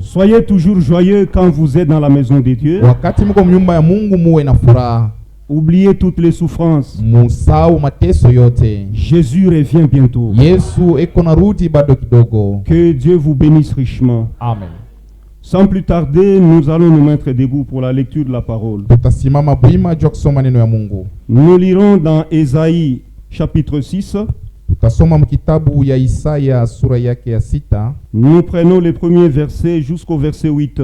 Soyez toujours joyeux quand vous êtes dans la maison de Dieu. Oubliez toutes les souffrances. Jésus revient bientôt. Que Dieu vous bénisse richement. Amen. Sans plus tarder, nous allons nous mettre debout pour la lecture de la parole. Nous lirons dans Ésaïe chapitre 6. Nous prenons les premiers versets jusqu'au verset 8.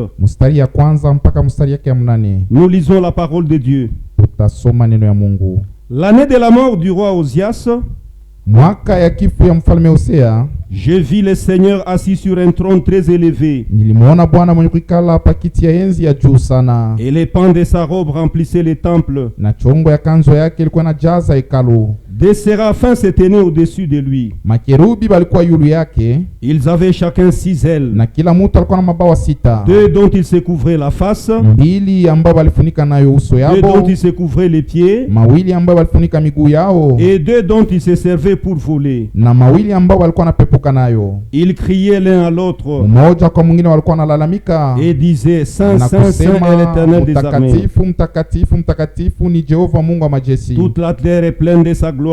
Nous lisons la parole de Dieu. L'année de la mort du roi Osias, je vis le Seigneur assis sur un trône très élevé. Et les pans de sa robe remplissaient les temples. Des séraphins se tenaient au-dessus de lui. Ils avaient chacun 6 ailes. 2 dont ils se couvraient la face. 2 dont ils se couvraient les pieds. Et 2 dont ils se servaient pour voler. Ils criaient l'un à l'autre et disaient: Saint, Saint, Saint est l'Éternel des armées. Toute la terre est pleine de sa gloire.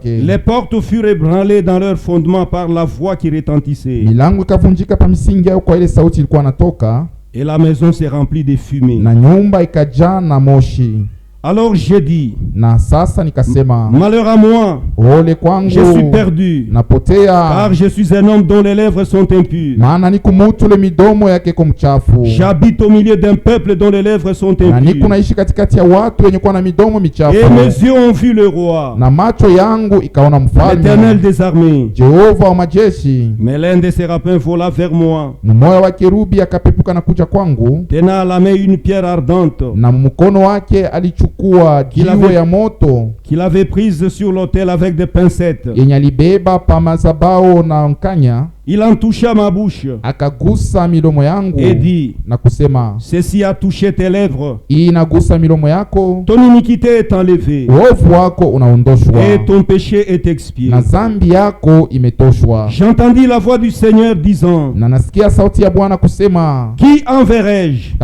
Les portes furent ébranlées dans leur fondement par la voix qui retentissait. Et la maison s'est remplie de fumée. Alors j'ai dit: malheur à moi, je suis perdu, car je suis un homme dont les lèvres sont impures. J'habite au milieu d'un peuple dont les lèvres sont impures. Et mes yeux ont vu le roi, l'Éternel des armées. Mais l'un des séraphins vola vers moi, tenant à la main une pierre ardente qu'il avait prise sur l'autel avec des pincettes. Il en toucha ma bouche et dit: ceci a touché tes lèvres. Ton iniquité est enlevée et ton péché est expié. J'entendis la voix du Seigneur disant: qui enverrai-je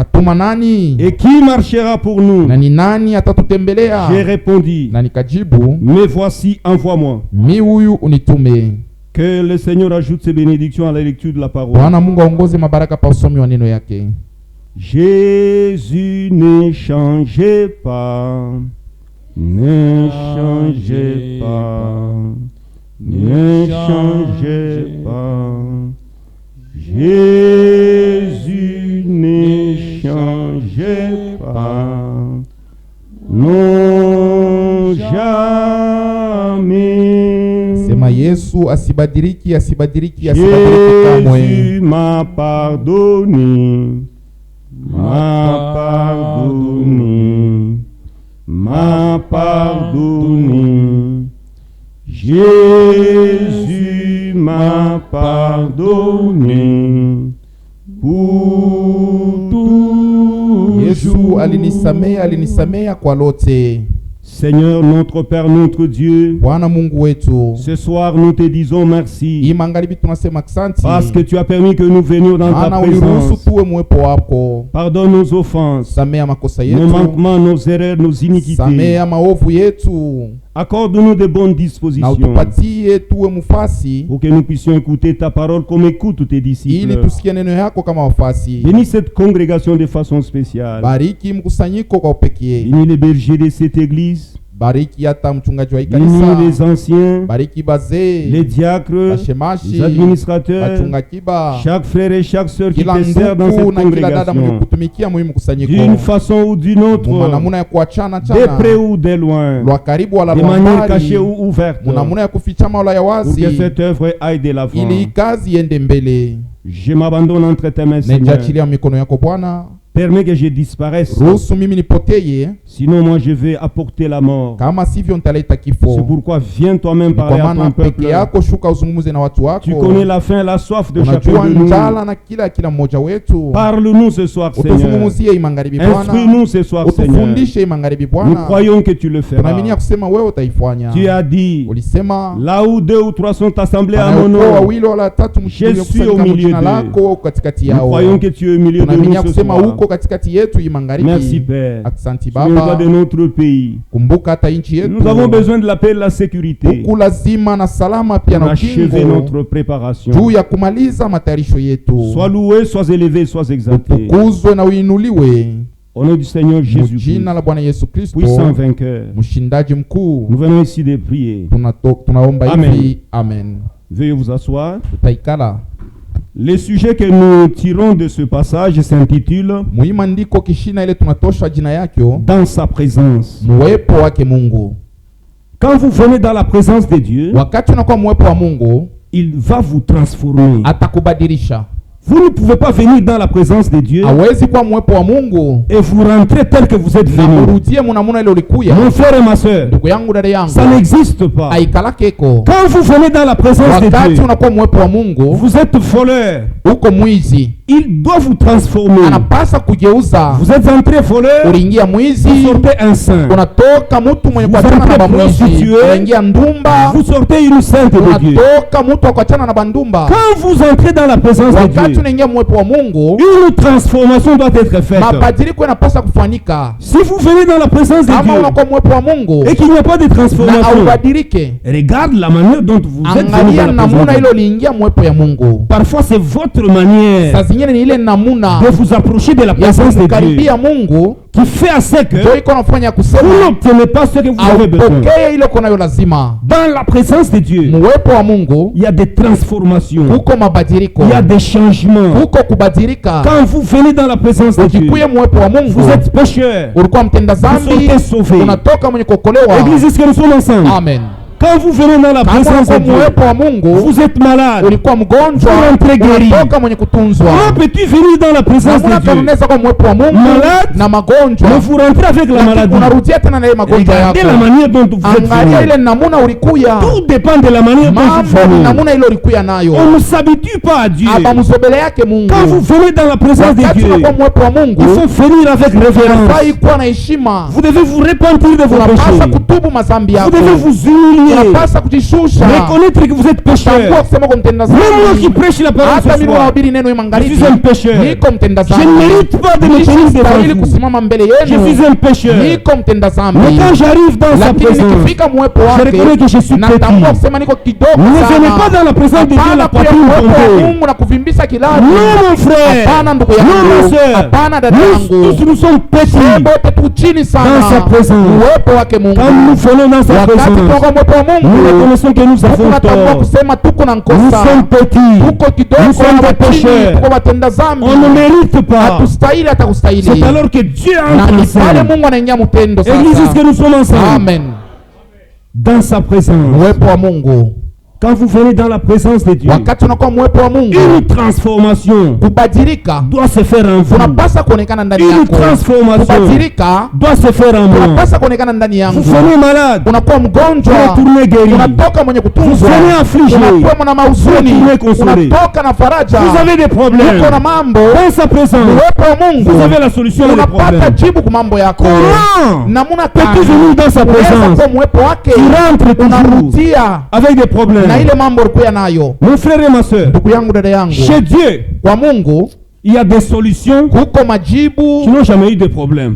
et qui marchera pour nous? J'ai répondu: mais voici, envoie-moi. Que le Seigneur ajoute ses bénédictions à la lecture de la parole. Jésus ne changez pas, ne changez pas, ne changez pas. Jésus ne changez pas, non jamais. Sema Yesu asibadiliki kamwe. Jésus m'a pardonné, m'a pardonné, m'a pardonné. Jésus m'a pardonné pour tout. Yesu alinisamea kwa lote. Seigneur notre Père, notre Dieu, ce soir nous te disons merci parce que tu as permis que nous venions dans ta présence. Pardonne nos offenses, nos manquements, nos erreurs, nos iniquités. Accorde-nous de bonnes dispositions pour que nous puissions écouter ta parole comme écoutent tes disciples. Bénis cette congrégation de façon spéciale. Bénis les bergers de cette église. Bénis les anciens, les diacres, les administrateurs, chaque frère et chaque sœur qui te sert dans cette congrégation, d'une façon ou d'une autre, de près ou de loin, de manière cachée ou ouverte, pour que cette œuvre aille de l'avant. Je m'abandonne entre tes mains, Seigneur. Permets que je disparaisse. Ruhusu mimi nipoteye, Sinon, moi, je vais apporter la mort. kama sivyo nitaleta C'est kifo. pourquoi viens toi-même Ni parler kwa à ton maana peke peuple. yako shuka uzungumze na watu wako. Tu connais la faim, la soif de chacun Unajua de nous. njala na kila mmoja wetu. Parle-nous ce soir, Seigneur. Utuzungumzie hii magharibi Bwana. Instruis-nous ce soir, Seigneur. Utufundishe hii magharibi Nous Bwana. croyons que tu le Tunaamini feras. kusema wewe utaifanya. Tu as dit, Ulisema là où 2 ou 3 sont assemblés à mon wanaokoa nom, wawili wala tatu Je suis au mkusanyika milieu jina d'eux. lako katikati nous yao. croyons que tu es au milieu de Tunaamini nous ce kusema soir. huko katikati yetu hii magharibi. Merci, Père. Asante Souviens-toi Baba. de notre pays. Kumbuka hata nchi yetu. Nous avons besoin de la paix et de la sécurité Huku lazima na salama pia pour na achever ukingo notre préparation. juu ya kumaliza matayarisho yetu. Sois loué, sois élevé, sois exalté. Utukuzwe na uinuliwe. Au nom du Seigneur Jésus-Christ, Jina la Bwana Yesu Kristo, puissant vainqueur, mshindaji mkuu. nous venons ici de prier. Tunaomba Amen. hivi. Amen. Veuillez vous asseoir. Tutaikala. Le sujet que nous tirons de ce passage s'intitule Muhimu ndiko kishina ile tunatosha jina yake Dans sa présence. mwepo wake Mungu. Quand vous venez dans la présence de Dieu, Wakati unakuwa mwepo wa Mungu, il va vous transformer. atakubadilisha. Vous ne pouvez pas venir dans la présence de Dieu Hawezi kuwa mwepo wa Mungu et vous rentrer tel que vous êtes na venu. urudie munamuna ile ulikuya. Mon frère et ma soeur, Ndugu yangu, dada yangu, ça n'existe pas. aikala keko. Quand vous venez dans la présence de Wakati Dieu, unakuwa mwepo wa Mungu, vous êtes voleur. uko mwizi, Il doit vous transformer. anapasa kugeuza. Vous êtes entré voleur, Uliingia vous mwizi, sortez un saint. unatoka mtu mwenye Vous kuachana na entrez bamwizi, prostituée, unaingia ndumba, Vous sortez une sainte de Dieu. unatoka mtu akuachana na bandumba. Quand vous entrez dans la présence de Wakati Dieu, unaingia mwepo wa Mungu, une transformation doit être faite. mabadiliko yanapasa kufanyika. Si vous venez dans la présence de Kama Dieu unakuwa mwepo wa Mungu et qu'il n'y a pas de na transformation, aubadilike, regarde la manière dont vous êtes venu angalia dans la présence namuna de ile Dieu. uliingia mwepo ya Mungu. Parfois, c'est votre manière Saa zingine ni ile namuna de vous approcher de la ya présence de Dieu kumkaribia Mungu qui fait à ce que ndio iko nafanya vous kusema n'obtenez pas ce que vous avez besoin. aupokee ile uko nayo lazima. Dans la présence de Dieu, Mwepo wa Mungu il y a des transformations, kuko mabadiliko, il y a des changements. kuko kubadilika. Quand vous venez dans la présence de Dieu, Ukikuye mwepo wa Mungu, vous êtes pécheur. ulikuwa mtenda Vous zambi, sortez sauvé. unatoka mwenye kuokolewa. Église, est-ce que nous sommes ensemble? Amen. Quand vous venez dans la Kama présence de ulikuwa Dieu, mwepo wa Mungu, vous êtes malade. ulikuwa mgonjwa, Vous rentrez guéri. unatoka mwenye kutunzwa. Comment peux-tu venir dans la présence Namuna de Dieu? kanuneza kwa mwepo wa Mungu Malade, na magonjwa, Mais vous rentrez avec la maladie. unarudia tena na ile magonjwa Regardez yako. la manière dont vous êtes Angalia ile venu. namuna ulikuya, Tout dépend de la manière dont vous mambo venez. namuna ile ulikuya nayo. On ne s'habitue pas à Dieu. Abamuzobele yake Mungu. Quand vous venez dans la présence de Wakati Dieu, unakuwa mwepo wa Mungu, il faut venir avec révérence. unafai kuwa na heshima. Vous devez vous repentir de vos Unapasa péchés. kutubu mazambi Vous yako. devez vous humilier. Unapasa kujishusha. Reconnaître que vous êtes pécheur. Tambua kusema kwa mtenda Même moi qui zambi. prêche la parole Hata ce mimi soir, nahubiri neno hii je magharibi. suis un pécheur. Niko mtenda Je ne mérite pas de me tenir Sistahili devant vous. kusimama mbele Je yenu. suis un pécheur. Niko mtenda zambi. Mais quand j'arrive dans sa Lakini présence, nikifika mwepo je reconnais que je wake, suis natambua petit. kusema niko kidogo Ne venez pas sana. dans la présence de Dieu Hapana la kuya poitrine mwepo wa tombée. Mungu na kuvimbisa kilabu. Non, mon frère. Hapana ndugu Non, ma yangu. soeur. Hapana dada Nous yangu. tous nous sommes petits. Bote tu chini Dans sa sana. présence. Uwepo wake Mungu. Quand nous venons dans sa Wakati présence, tunakuwa mwepo wa nous Mungu, reconnaissons que nous avons tunatambua tort. kusema tuko na Nous nkosa. sommes petits. Tuko kidogo Nous sommes na des chini, pécheurs. tuko watenda zambi. On ne mérite pas. Hatustahili hata kustahili. C'est alors que Dieu Na entre en ni pale scène. Mungu anaingia mtendo Église, est-ce que sasa. nous sommes ensemble? Amen. Dans sa présence. Uwepo wa Mungu. Quand vous venez dans la présence de Dieu, Wakati unakuwa mwepo wa Mungu, une transformation kubadilika doit se faire en vous. kunapasa kuonekana ndani Une yako. transformation Kubadilika doit se faire en moi. kunapasa kuonekana ndani yangu. Vous venez malade, Unakuwa mgonjwa, vous retournez guéri. unatoka mwenye kutunzwa, Vous venez affligé, unakuwa na mahuzuni, vous retournez consolé. unatoka na faraja, Vous avez des problèmes. uko na mambo. Dans sa présence, Uwepo wa Mungu vous avez la solution à des unapata problèmes. jibu kwa mambo yako. Comment Namuna peux-tu venir dans sa présence? kwa mwepo wake Tu rentres toujours unarudia avec des problèmes? na ile mambo ulikuwa nayo. Mon frère et ma soeur, Ndugu yangu, dada yangu, chez Dieu, kwa Mungu il y a des solutions kuko qui majibu n'ont jamais eu de problème.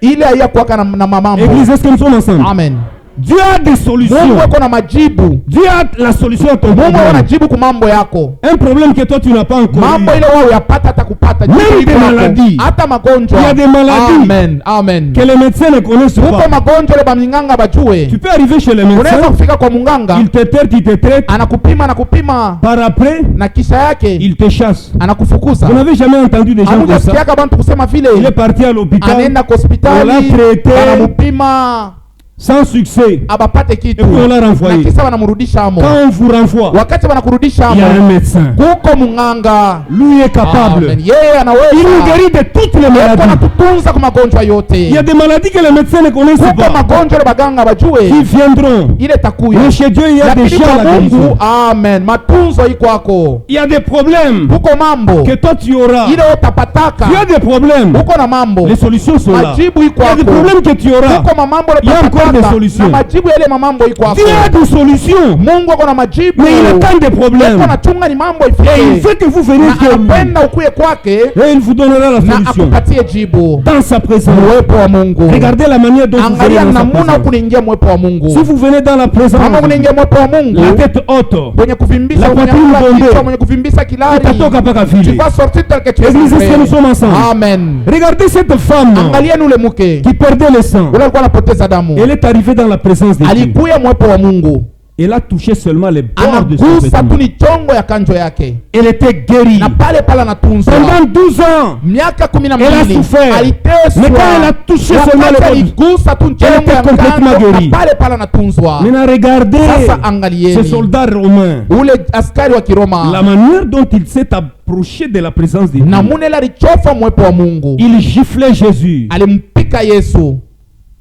ile hayakuwaka na mamambo. Église, est-ce que nous sommes ensemble? Amen. Dieu a des solutions. Mungu ako na majibu. Dieu a la solution à ton Mungu problème. anajibu kwa mambo yako. Un problème que toi tu n'as pas encore Mambo eu. ile wewe yapata hata kupata Même jibu des iko hapo. maladies. Hata magonjwa. Il y a des maladies. Amen. Amen. Que les médecins ne connaissent Kuko pas. magonjwa ile baminganga bajue. Tu peux arriver chez les Unaweza médecins, kufika kwa munganga, il te traite, il te traite. anakupima Par après, na kisha yake il te chasse. anakufukuza. Vous n'avez jamais entendu des gens comme ça. Hamujasikiaka bantu kusema Il est vile. parti à l'hôpital. Anaenda kwa On l'a hospitali, traité. anamupima. sans succès, abapate et kitu puis on l'a na renvoyé. kisa wanamrudisha amo. Quand on vous renvoie, Wakati wanakurudisha il y a un amo, médecin. kuko munganga. Lui est capable. Amen. Yeye Il nous anaweza guérit de toutes les maladies. anatutunza kwa magonjwa yote. Il y a des maladies que les médecins ne connaissent Kuko pas, magonjwa ile baganga qui bajue viendront. ile takuya. Mais chez Dieu, il y a Lakini déjà kwa la guérison. Mungu, amen, matunzo iko kwako. Il y a des problèmes Kuko mambo que toi tu auras. ile utapataka. Tu as des problèmes. Uko na mambo, Les solutions sont là. majibu iko Il y a des kwako. problèmes que tu auras. Kuko mamambo Il y a encore des utapataka solutions. na majibu ya ile mamambo iko kwako. Dieu a des solutions. Mungu ako na majibu. Mais il attend des problèmes. Uko nachunga ni mambo Et il ifike. veut que vous veniez Na vers lui. anapenda ukuye kwake Et il vous donnera la na solution. akupatie jibu. Dans sa présence. Uwepo wa Mungu. Regardez la manière dont vous venez Angalia dans sa namuna présence. kuningia mwepo wa Mungu. Si vous venez dans la présence, Kama kuningia mwepo wa la Mungu, tête haute, mwenye kuvimbisa La poitrine unyanyua bombée. kichwa, mwenye kuvimbisa kilari, utatoka mpaka tu vile. vas sortir tel que tu es Église, est-ce que nous fait. sommes ensemble? Amen. Regardez cette femme Angalieni ule mke qui perdait le sang. ule alikuwa anapoteza damu, Elle est arrivée dans la présence de Dieu. alikuya mwepo wa Mungu, Elle a touché seulement les bords de son anagusa tu vêtement. ni chongo ya kanjo yake, Elle était guérie. na pale pale anatunzwa. Pendant 12 ans, Miaka 12 Elle a souffert. aliteswa, Mais quand elle a touché seulement le wakati bord, aligusa tu elle chongo était ya complètement kanjo, guérie. na pale pale anatunzwa. maintenant regardez Sasa ce angalieni soldat romain. ule askari wa Kiroma, La manière dont il s'est approché de la présence de Dieu. namuna ile alichofa mwepo wa Mungu, Il giflait Jésus. alimpika Yesu,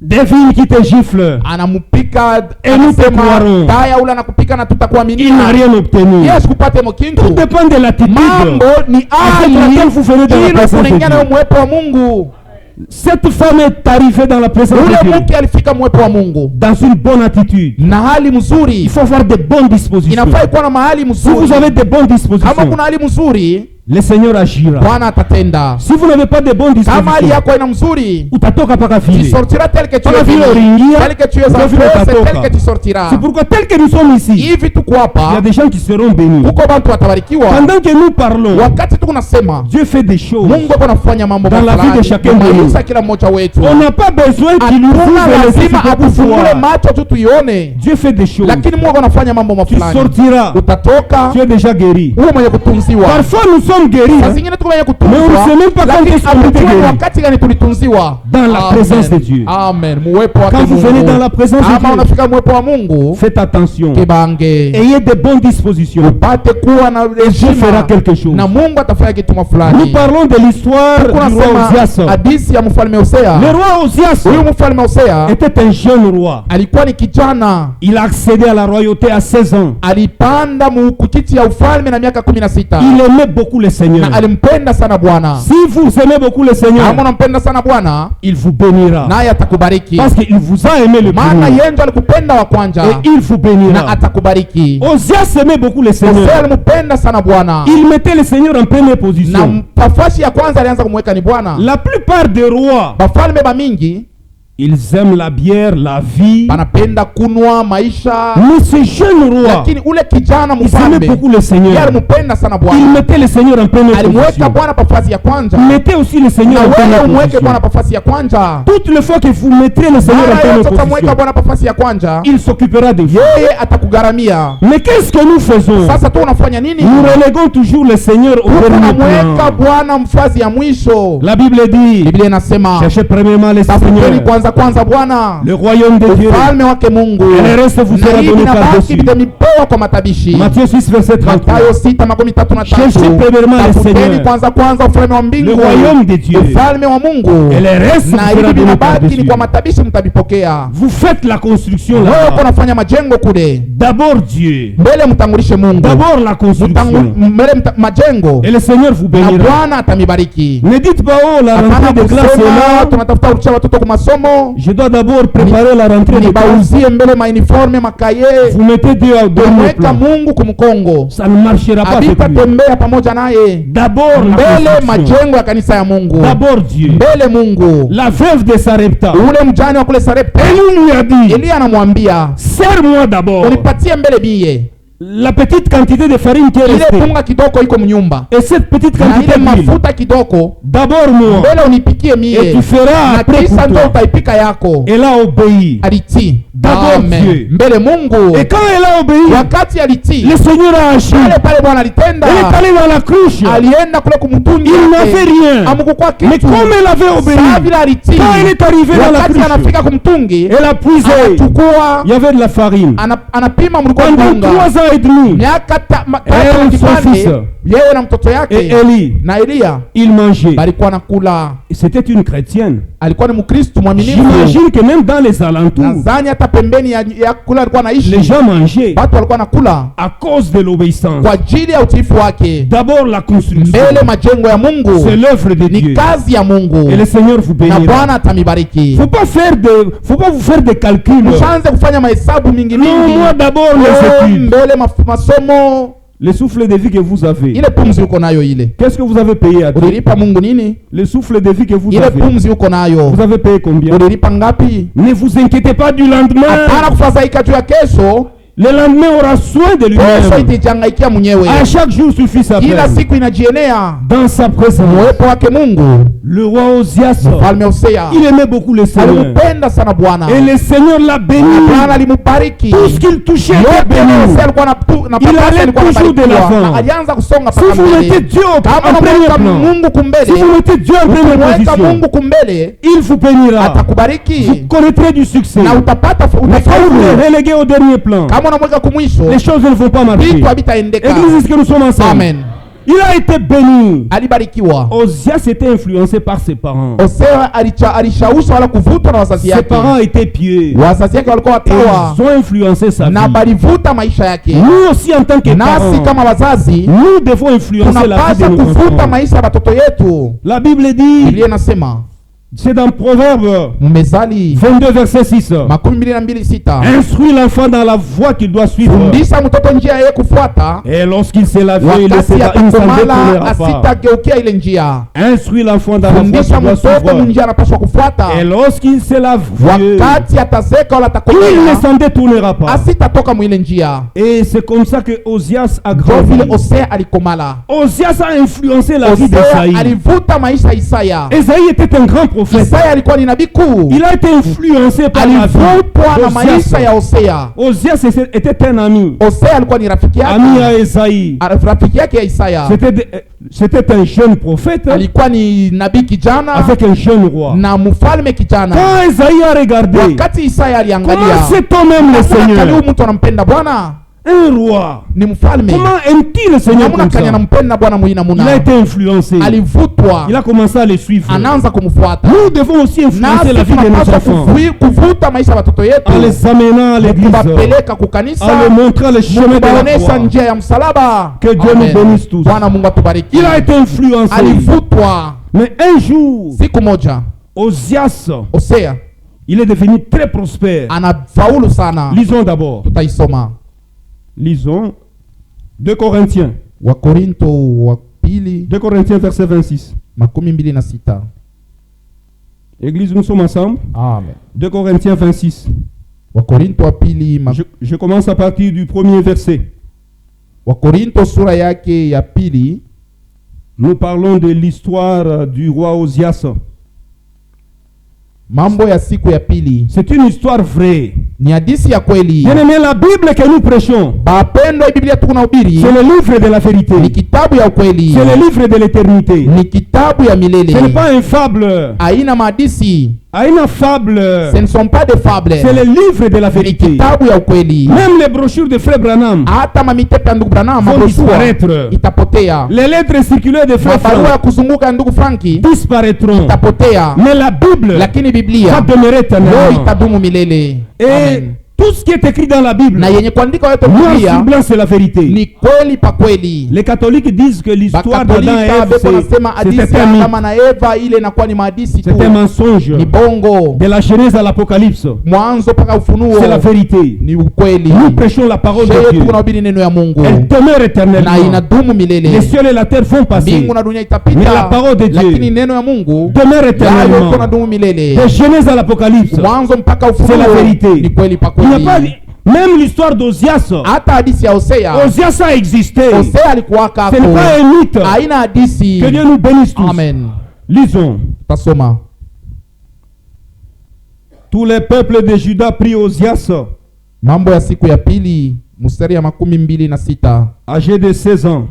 Devine qui te gifle. anampika, Et nous te anasema croirons. taya ule anakupika na Il n'a tutakuaminia. rien obtenu. Yes, kupate Tout mokintu. dépend de l'attitude Mambo ni avec laquelle vous venez dans la ili présence de kulingana na Dieu. mwepo wa Mungu. Cette femme est arrivée dans la présence de Ule Dieu mke alifika mwepo wa Mungu dans une bonne attitude. na hali Il mzuri, faut avoir de bonnes dispositions. inafai kuwa na mahali Si vous mzuri. avez de bonnes Kama dispositions, kuna hali mzuri, le Seigneur agira. Bwana atatenda. Si vous n'avez pas de bonnes Kama hali dispositions, yako ina mzuri, utatoka paka tu vile. sortiras tel que tu Kama es vile venu, uliingia, tel que tu es ndio vile entré, c'est utatoka. tel que tu sortiras. C'est pourquoi tel que nous sommes ici, Hivi tuko il y a hapa, des gens qui seront bénis. huko bantu watabarikiwa. Pendant que nous parlons, Wakati tuko nasema Dieu fait des choses. Mungu ako anafanya mambo Dans la vie de chacun de nous. maisha kila mmoja wetu. On n'a pas besoin qu'il nous Hatuna ouvre les yeux lazima pour atufungule voir. macho tu tuione, Dieu fait des choses. lakini Mungu ako anafanya mambo Tu mafulani. sortiras. Utatoka Tu es déjà guéri. uwe mwenye kutunziwa. Parfois nous sommes guéris Saa hein, zingine tuko mwenye mais on ne kutunzwa, sait même pas quand lakini est-ce qu'on était hatujui guéri. wakati gani tulitunziwa. Dans la Amen. présence de Dieu. Amen. Muwepo wake Quand vous Mungu. venez dans la présence de Ama Dieu, unafika muwepo wa Mungu, faites attention. kibange Ayez de bonnes dispositions. upate kuwa na Dieu fera heshima quelque chose. na Mungu atafanya kitu Nous fulani. parlons de l'histoire du roi Kunasema Ozias. hadithi ya mfalme Hosea. Le roi Ozias Huyu mfalme Hosea était un jeune roi. alikuwa ni kijana, Il a accédé à la royauté à 16 ans. alipanda kiti ya ufalme na miaka 16 Il aimait beaucoup le Seigneur. na alimpenda sana Bwana. Si vous aimez beaucoup le Seigneur, Kama unampenda sana Bwana, il vous bénira. naye atakubariki, Parce qu'il vous a aimé le maana premier. yeye ndo alikupenda wa kwanza Et il vous na bénira. atakubariki. Ozias aimait beaucoup le Hosea Seigneur. alimpenda sana Bwana, Il mettait le Seigneur en première na position. nafasi ya kwanza alianza kumweka ni Bwana. La plupart des rois, Bafalme bamingi ils aiment la bière, la vie. banapenda kunwa maisha, Mais ce jeune roi, lakini ule kijana il aimait mfalme beaucoup le yeye Seigneur. alimpenda sana Il Bwana, mettait le Seigneur en première alimweka position. Bwana pafasi ya kwanza. Il mettait aussi le Seigneur Na en wewe première umweke position. Bwana pafasi ya kwanza. Toutes les fois que vous mettrez le Seigneur en Mara première yote utamweka position, Bwana pafasi ya kwanza, il s'occupera de vous. yeye atakugharamia. Mais qu'est-ce que nous faisons? Sasa tu unafanya nini? Nous reléguons toujours le Seigneur au dernier Unamweka plan. Bwana mfasi ya mwisho. La Bible dit, Biblia inasema cherchez premièrement le tafuteni Seigneur, kwanza Bwana, le royaume de Dieu. ufalme wake Mungu, Et le reste vous sera na hivi donné nabaki par-dessus. vitapewa kwa matabishi. Matthieu 6, verset 33. Mathayo 6:33. Cherchez premièrement le Tafuteni Seigneur, kwanza ufalme wa le mbingu, royaume de Dieu. ufalme wa Mungu, Et le reste vous na sera hivi donné vinabaki ni par-dessus. kwa matabishi mtavipokea. Vous faites la construction Wewe uko là. unafanya majengo kule, D'abord Dieu. mbele mtangulishe Mungu, D'abord la construction. mbele majengo, Et le Seigneur vous na bénira. Bwana atamibariki. Ne dites pas, oh, la Hapana rentrée de classe est kusema là. tunatafuta kurudisha watoto kwa masomo, Je dois d'abord préparer la rentrée de classe. nibauzie mbele mauniforme makaye, Vous mettez Dieu au dernier kumweka plan. Mungu kumkongo, Ça ne marchera pas avec lui. havitatembea pamoja naye. D'abord la Mbele construction. majengo ya kanisa ya Mungu, D'abord Dieu. mbele Mungu. La veuve de Sarepta, Ule mjane wa kule Sarepta, Élie lui a dit, Eliya anamwambia serre-moi d'abord unipatie mbele bie la petite quantité de farine qui est ile restée. punga kidogo iko mnyumba Et cette petite na quantité ile d'huile, mafuta kidogo d'abord moi, mbele unipikie et mie tu feras na après kisha pour ndo toi. utaipika yako. Elle a obéi. Alitii. d'abord Dieu. Mbele Mungu. Et quand elle a obéi, wakati alitii, le Seigneur a agi. pale Bwana alitenda. Elle est allée dans la cruche. Alienda kule kumtungi. Il n'a fait rien. Amukukua kitu. Mais comme elle avait obéi, quand elle est arrivée dans la cruche, anafika kumtungi, elle a puisé. Il y avait de la farine. Anapima mlikuwa Pendant 3 ans et demi, miaka elle, son fils, yeye na mtoto yake et Élie, na Elia, ils mangeaient. balikuwa nakula. C'était une chrétienne. Alikuwa ni Mkristo mwaminifu. J'imagine que même dans les alentours, nadhani hata pembeni ya kula alikuwa anaishi, les gens mangeaient watu walikuwa nakula à cause de l'obéissance. kwa ajili ya utiifu wake. D'abord la construction, mbele majengo ya Mungu, c'est l'œuvre de ni Dieu. kazi ya Mungu, Et le Seigneur vous na bénira. Bwana atamibariki. Faut pas vous faire des calculs. Msianze kufanya mahesabu mingi mingi. Non, moi d'abord les études. Mbele masomo. Le souffle de vie que vous avez. Ile pumzi uko nayo ile. Qu'est-ce que vous avez payé à Dieu? Ulilipa Mungu nini? Le souffle de vie que vous Ile avez. pumzi uko nayo. Vous avez payé combien? Ulilipa ngapi? Ne vous inquiétez pas du lendemain. Hapana kufadhaika juu ya kesho. Le lendemain aura soin de Kesho lui-même. itajangaikia mwenyewe. À chaque jour suffit sa Kila peine. siku inajienea Dans sa présence. uwepo wake Mungu. Le roi Osias, Mfalme Hosea il aimait beaucoup le Seigneur. alimpenda sana Bwana. Et le Seigneur l'a béni. Bwana alimubariki. Tout ce qu'il touchait était Yote béni. Hosea alikuwa na Il allait toujours de l'avant. na alianza kusonga Si mpaka vous mettez mbele. Dieu en Kama premier unamweka plan, Mungu si kumbele, vous mettez Dieu en première ukimweka position, Mungu kumbele, il vous bénira. atakubariki Vous connaîtrez du succès. na utapata Mais quand vous le utafaulu. reléguez au dernier plan, Kama unamweka kumwisho, les choses ne vont pas marcher. vitu havitaendeka. Église, est-ce que nous sommes ensemble? Amen. Il a été béni. Alibarikiwa. Osias était influencé par ses parents. Hosea alishawisha wala kuvutwa na wazazi Ses yake. parents étaient pieux. Wazazi yake walikuwa Et watawa ils ont influencé sa vie. na balivuta maisha yake. Nous aussi en tant que Nasi parents, kama wazazi nous devons influencer la vie de tunapaswa nos kuvuta enfants. maisha ya watoto yetu. La Bible dit, Biblia inasema c'est dans Proverbe Mezali 22 verset 6. 22:6, Instruis l'enfant dans la voie qu'il doit suivre. fundisha mtoto njia yeye kufuata, Et lorsqu'il s'est lavé, il ne wakati s'en atakomala détournera pas. asitageukia ile njia. Instruis l'enfant dans la voie Fundisha qu'il doit mtoto suivre. njia anapaswa kufuata, Et lorsqu'il s'est lavé, wakati atazeka wala il ne atakomala s'en détournera pas. asitatoka mwile njia. Et c'est comme ça que Osias a Ndio grandi. vile Hosea alikomala. Osias a influencé la vie Hosea d'Esaïe. alivuta maisha ya Isaya. Esaïe était un grand prophète. Isaya alikuwa ni nabii kuu, Il a été influencé par la vie alivutwa na maisha ya d'Osias. Hosea. Osias était un ami. Hosea alikuwa ni rafiki Ami à yake, Esaïe. rafiki yake ya Isaya. C'était un jeune prophète Alikuwa ni nabii kijana avec un jeune roi. na mfalme kijana. Quand Esaïe a regardé, Wakati Isaya aliangalia, comment sait-on même le kali Seigneur? huyu mtu anampenda Bwana, Un roi. ni mfalme. Comment aime-t-il le Seigneur Namuna comme kanya ça? anampenda Bwana mwina Il a muna. été influencé. Alivutwa, Il a commencé à les suivre. anaanza kumfuata. Nous devons aussi influencer la Nasi vie de nos tunapaswa enfants kuvuta maisha ya watoto yetu, en les amenant à l'église, kubapeleka en kukanisa, leur montrant le chemin de la kubaonesha croix. njia ya msalaba. Que Dieu Amen. nous bénisse tous. Bwana Mungu atubariki. Il a été influencé. Alivutwa. Mais un jour, Siku moja Osias, Hosea il est devenu très prospère. anafaulu sana. Lisons d'abord. Tutaisoma Lisons 2 Corinthiens. Wakorinto wa pili 2 Corinthiens verset 26. 26. Église, nous sommes ensemble. Amen. 2 Corinthiens 26. Wakorinto wa pili Je commence à partir du premier verset. Wakorinto sura yake ya pili. Nous parlons de l'histoire du roi Osias. Mambo ya siku ya pili. C'est une histoire vraie. Ni hadithi ya kweli. Bien-aimé, la Bible que nous prêchons, Bapendo, Biblia tunahubiri c'est le livre de la vérité. ni kitabu ya ukweli, C'est le livre de l'éternité. ni kitabu ya milele. Ce n'est pas une fable. Haina mahadisi, Une fable. ce ne sont pas des fables, C'est le livre de la ni vérité. kitabu ya ukweli. Même les brochures de Frère Branham, Hata mamitepe ya ndugu Branham vont mabroshua disparaître. itapotea, Les lettres circulaires de Frère mabarua ya Franck kuzunguka ya ndugu Franki disparaîtront. itapotea, Mais la Bible lakini va Biblia demeurer leo éternellement. itadumu milele. Et Amen. tout ce qui est écrit dans la Bible, Na yenye kuandika yote noir sur Biblia blanc, c'est la vérité. ni kweli pa kweli. Les catholiques disent que l'histoire d'Adam et Bakatolika Ève, beko nasema hadithi c'était ya un mythe. Adama na Eva, ile inakuwa ni mahadisi tu, C'est un mensonge. ni bongo. De la Genèse à l'Apocalypse, Mwanzo mpaka Ufunuo c'est la vérité. ni ukweli. Nous prêchons la parole de Shetu Dieu. tunahubiri neno ya Mungu Elle demeure na éternellement. inadumu Les milele. cieux et la terre vont passer. Mbingu na dunia Mais la itapita, parole de Dieu lakini neno ya Mungu demeure yayo éternellement. tunadumu milele. De Genèse à l'Apocalypse, Mwanzo mpaka c'est la Ufunuo vérité. ni kweli pa Il n'y a pas kweli. même l'histoire d'Osias. Hata hadithi ya Hosea, Osias a existé. Hosea alikuwa Ce n'est kako, pas un mythe. haina hadithi. Que Dieu nous bénisse tous. Amen. Lisons. Tasoma Tous les peuples de Juda prirent Ozias, Mambo ya siku ya pili mstari ya 26. âgé de 16 ans,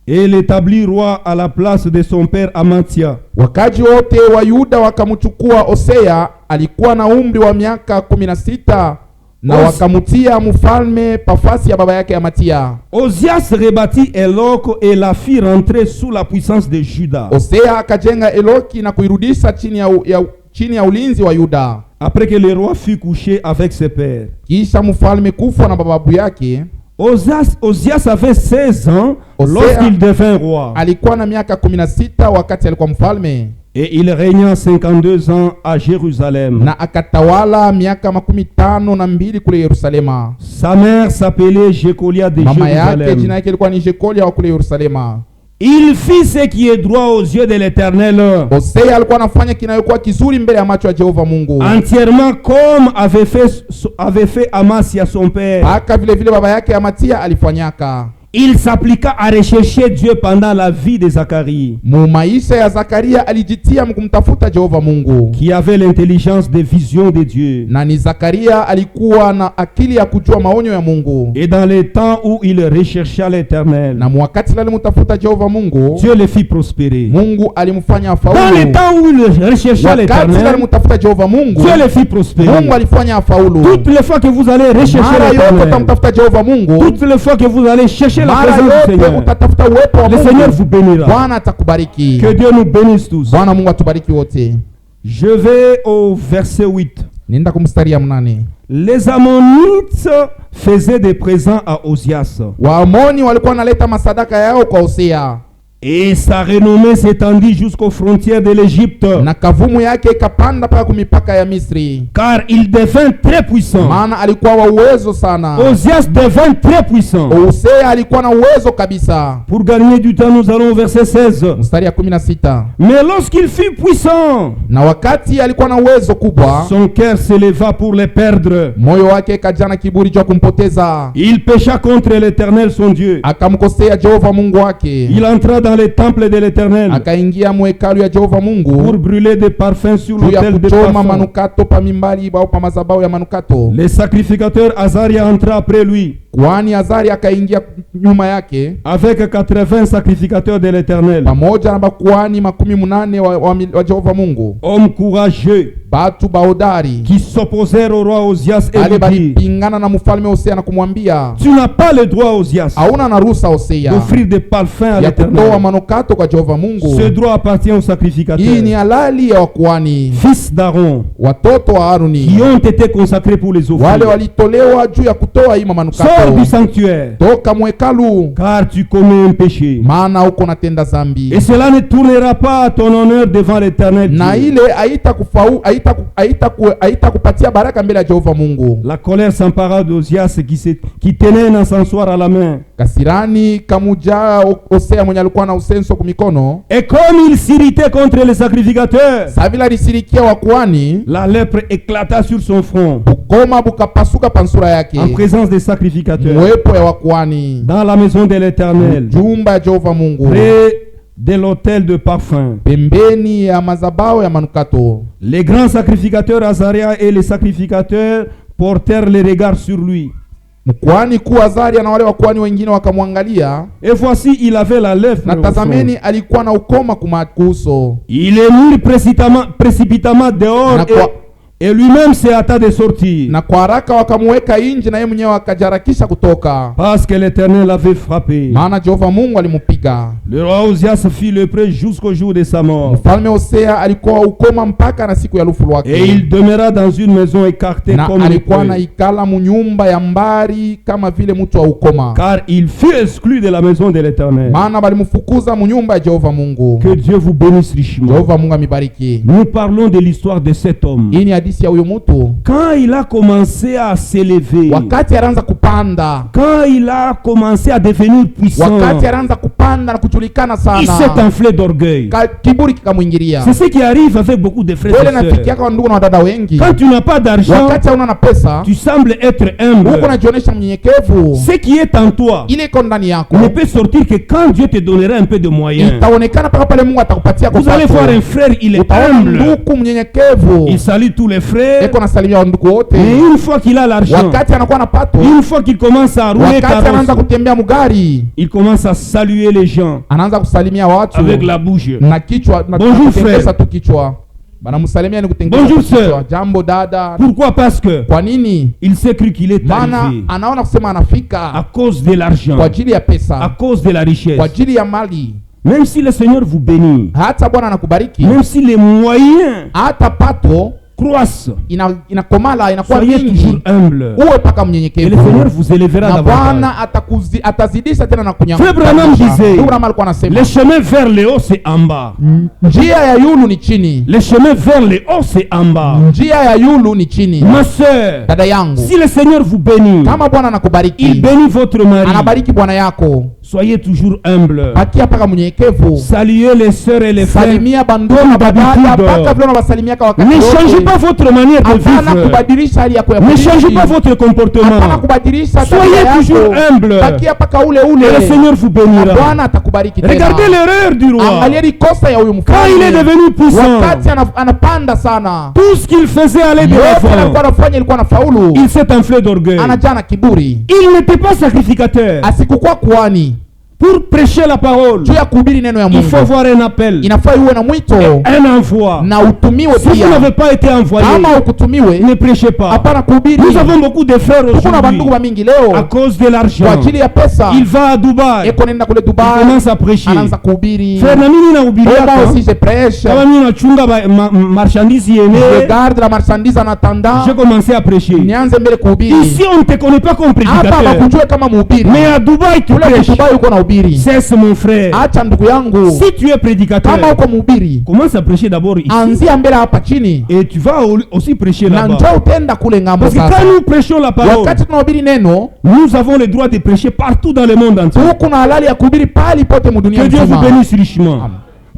et l'établit roi à la place de son père Amatia. Wakaji wote wa Yuda wakamchukua Hosea, alikuwa na umri wa miaka 16, na wakamutia mfalme pafasi ya baba yake Amatia. Ozias rebâtit Elok et la fit rentrer sous la puissance de Juda. Hosea akajenga Eloki na kuirudisha chini ya ulinzi wa Yuda. Après que le roi fut couché avec ses pères. Kisha mfalme kufa na babu yake. Ozias avait 16 ans lorsqu'il devint roi. Alikuwa na miaka 16 wakati alikuwa mfalme. Et il régna 52 ans à Jérusalem. Na akatawala miaka 52 kule Yerusalema. Sa mère s'appelait Jecolia de Mama Jérusalem. yake jina yake ilikuwa ni Jekolia wa kule Yerusalema. Il fit ce qui est droit aux yeux de l'Éternel. Hosea alikuwa anafanya kinayokuwa kizuri mbele ya macho ya Jehova Mungu. Entièrement comme avait fait Amasia son père. Haka vile vile baba yake Amatia alifanyaka. Il s'appliqua à rechercher Dieu pendant la vie de Zacharie, Mu maisha ya Zakaria alijitia mkumtafuta Jehova Mungu, qui avait l'intelligence des visions de Dieu. na ni Zakaria alikuwa na akili ya kujua maonyo ya Mungu. Et dans les temps où il rechercha l'Éternel, Na mwakati alimtafuta Jehova Mungu, Dieu le fit prospérer. Mungu alimfanya afaulu. Dans les temps où il rechercha Wakati l'Éternel, alimtafuta Jehova Mungu, Dieu le fit prospérer. Mungu alifanya afaulu. Toutes les fois que vous allez rechercher Mara yote l'Éternel, utamtafuta Jehova Mungu, toutes les fois que vous allez chercher la mara présence du yote Seigneur, utatafuta uwepo wa le Seigneur vous Mungu, bénira. Bwana atakubariki. Que Dieu nous bénisse tous. Bwana Mungu atubariki wote. Je vais au verset 8. Nenda kumstari ya 8. Les Ammonites faisaient des présents à Ozias, Waamoni walikuwa wanaleta masadaka yao kwa Hosea, et sa renommée s'étendit jusqu'aux frontières de l'Égypte, na kavumu yake ikapanda mpaka kumipaka ya Misri, car il devint très puissant. maana alikuwa wa uwezo sana. Ozias devint très puissant. Hosea alikuwa na uwezo kabisa. Pour gagner du temps, nous allons au verset 16. Mstari ya 16. Mais lorsqu'il fut puissant, Na wakati alikuwa na uwezo kubwa, son cœur s'éleva pour les perdre. moyo wake kajana kiburi jwa kumpoteza, Il pécha contre l'Éternel son Dieu. akamkosea Jehova Mungu wake. Il entra dans les temples de l'Éternel Akaingia mwekalu ya Jehova pour Mungu brûler des parfums sur juu ya l'autel de kuchoma parfum. manukato pa mimbali au pa mazabao ya manukato. Le sacrificateur Azaria entra après lui Kuhani Azari akaingia nyuma yake avec 80 sacrificateurs de l'Éternel, pamoja na bakuhani 18 wa Jehova Mungu, hommes courageux batu baodari qui s'opposèrent au roi Ozias et ale lui dirent: balipingana na mfalme Hosea na kumwambia, tu n'as pas le droit, Ozias, hauna na ruhusa Hosea d'offrir des parfums à ya kutoa l'Éternel. manukato kwa Jehova Mungu. Ce droit appartient aux Hii ni sacrificateurs, halali ya wakuhani, fils d'Aaron, watoto wa qui Haruni, ont été consacrés pour les wale offrir. walitolewa juu ya kutoa hii Sors du manukato. sanctuaire, Toka mwekalu, car tu commets un péché. maana uko natenda zambi, Et cela ne tournera pas à ton honneur devant l'Éternel na Dieu. ile haitakupatia baraka mbele ya Jehova Mungu. La colère s'empara d'Ozias qui tenait un encensoir à la main. Kasirani kamuja Hosea mwenye alikuwa na usenso kumikono, Et comme il s'irritait contre les sacrificateurs, savila alisirikia wakuhani, la lèpre éclata sur son front ukoma bukapasuka pansura yake, en présence des sacrificateurs, mwepo ya wakuhani, dans la maison de l'Éternel, jumba ya Jehova Mungu, près de l'autel de parfum. pembeni ya mazabao ya manukato. Les grands sacrificateurs Azaria et les sacrificateurs portèrent les regards sur lui. Mkuhani kuu Azaria na wale wakuhani wengine wakamwangalia, Et voici, il avait la lèpre na au tazameni front. alikuwa na ukoma kumakuso, Il est mis précipitamment dehors et lui-même se hâta de sortir, na kwa haraka wakamuweka nje, na yeye mwenyewe akajarakisha kutoka, parce que l'Éternel l'avait frappé. maana Jehova Mungu alimupiga. Le roi Ozias fit le prêt jusqu'au jour de sa mort, Mfalme Hosea alikuwa ukoma mpaka na siku ya lufu et lwake, il demeura dans une maison écartée na comme alikuwa lépreux, na ikala munyumba ya mbari kama vile mtu wa ukoma, car il fut exclu de la maison de l'Éternel. maana balimufukuza munyumba ya Jehova Mungu. Que Dieu vous bénisse richement. Jehova Mungu amibariki. Nous parlons de l'histoire de cet homme. Hii ni hadithi ya huyo mtu Quand il a commencé à s'élever, wakati alianza kupanda, quand il a commencé à devenir puissant, wakati alianza kupanda na kujulikana il s'est sana, enflé d'orgueil. kiburi kikamwingilia. C'est ce qui arrive avec beaucoup de frères Kweli et sœurs. nafikia kwa ndugu na wadada wengi, Quand tu n'as pas d'argent, wakati hauna na pesa, tu sembles être humble. huko unajionyesha mnyenyekevu. Ce qui est en toi Ile iko ndani yako ne peut sortir que quand Dieu te donnera un peu de moyens. itaonekana paka pale Mungu atakupatia. Vous allez voir un frère, il est Utaona humble. ndugu mnyenyekevu, Il salue tous les les frères. eko nasalimia ndugu wote. Et une fois qu'il a l'argent, wakati anakuwa na pato, une fois qu'il commence à rouler wakati anaanza carrosse, kutembea mugari, il commence à saluer les gens anaanza kusalimia watu avec la bouche. na kichwa, na Bonjour, kutengeza tu kichwa. Banamusalimia ni kutengeza Bonjour, tu kichwa. sœur. Jambo dada. Pourquoi? Parce que Kwa nini? il s'est cru qu'il est Maana arrivé anaona kusema à anafika cause de l'argent, kwa ajili ya à pesa, cause de la richesse. kwa ajili ya mali. Même si le Seigneur vous bénit, Hata Bwana anakubariki, même si les moyens hata pato croissent, inakomala inakuwa soyez toujours mingi, humble. uwe paka Et le mnyenyekevu Seigneur vous élèvera na davantage. Bwana atazidisha tena na Frère Branham disait, Ndugu Branham alikuwa anasema le chemin vers le haut c'est en bas. njia ya yulu ni chini, Le chemin vers le haut c'est en bas. njia ya yulu ni chini. Ma sœur, Dada yangu, si le Seigneur vous bénit, kama Bwana il anakubariki, bénit votre mari, anabariki bwana yako, soyez toujours humble. bakia paka mnyenyekevu, Saluez les sœurs et les frères. salimia bandugu na badada paka vile unawasalimiaka wakati Ne changez wote. pas votre manière de Hapana vivre. kubadilisha hali yako ya Ne changez kuishi. pas votre Hapana comportement. kubadilisha Soyez tabia toujours yako. humble. Bakia paka ule Et le ule. Seigneur vous Na bénira. Bwana atakubariki tena. Regardez l'erreur du roi. Angalia kosa ya huyu Quand il est mfalme. devenu puissant, Wakati anapanda sana, tout ce qu'il faisait allait de yote alikuwa l'avant. anafanya ilikuwa na faulu. Il s'est enflé d'orgueil. Anajaa na kiburi. Il n'était pas sacrificateur. Asikukuwa kuhani Pour prêcher la parole, juu ya kuhubiri neno ya il Mungu. faut avoir un appel, Inafaa uwe na mwito un envoi. na utumiwe Si vous pia. n'avez pas été envoyé, Kama ukutumiwe, ne prêchez pas. hapana kuhubiri. Nous avons beaucoup de frères Tuko na bandugu aujourd'hui. wa mingi À leo cause de kwa l'argent, ajili ya pesa. il va à Dubaï, Eko nenda kule il Dubai, commence à prêcher. anaanza kuhubiri. Frère, na mimi nahubiria Moi hapa. aussi je prêche. Kama mimi nachunga marchandise Je yenyewe, garde la marchandise en attendant. j'ai commencé à prêcher. Nianze mbele kuhubiri. Ici, on ne te connaît pas comme Hapa prédicateur. bakujue kama mhubiri. Mais à Dubaï, tu Kule prêches. Dubai uko na hubiri. Cesse, mon frère. Acha ndugu yangu. Si tu es prédicateur, Kama uko mhubiri, commence à prêcher d'abord ici. anzia mbele hapa chini. Et tu vas aussi prêcher Na là-bas. njoo utenda kule ngambo Parce que sasa. quand nous prêchons la parole, Wakati tunahubiri neno, nous avons le droit de prêcher partout dans le monde entier. huku na halali ya kuhubiri pali pote mudunia Que Dieu vous mzima. bénisse richement.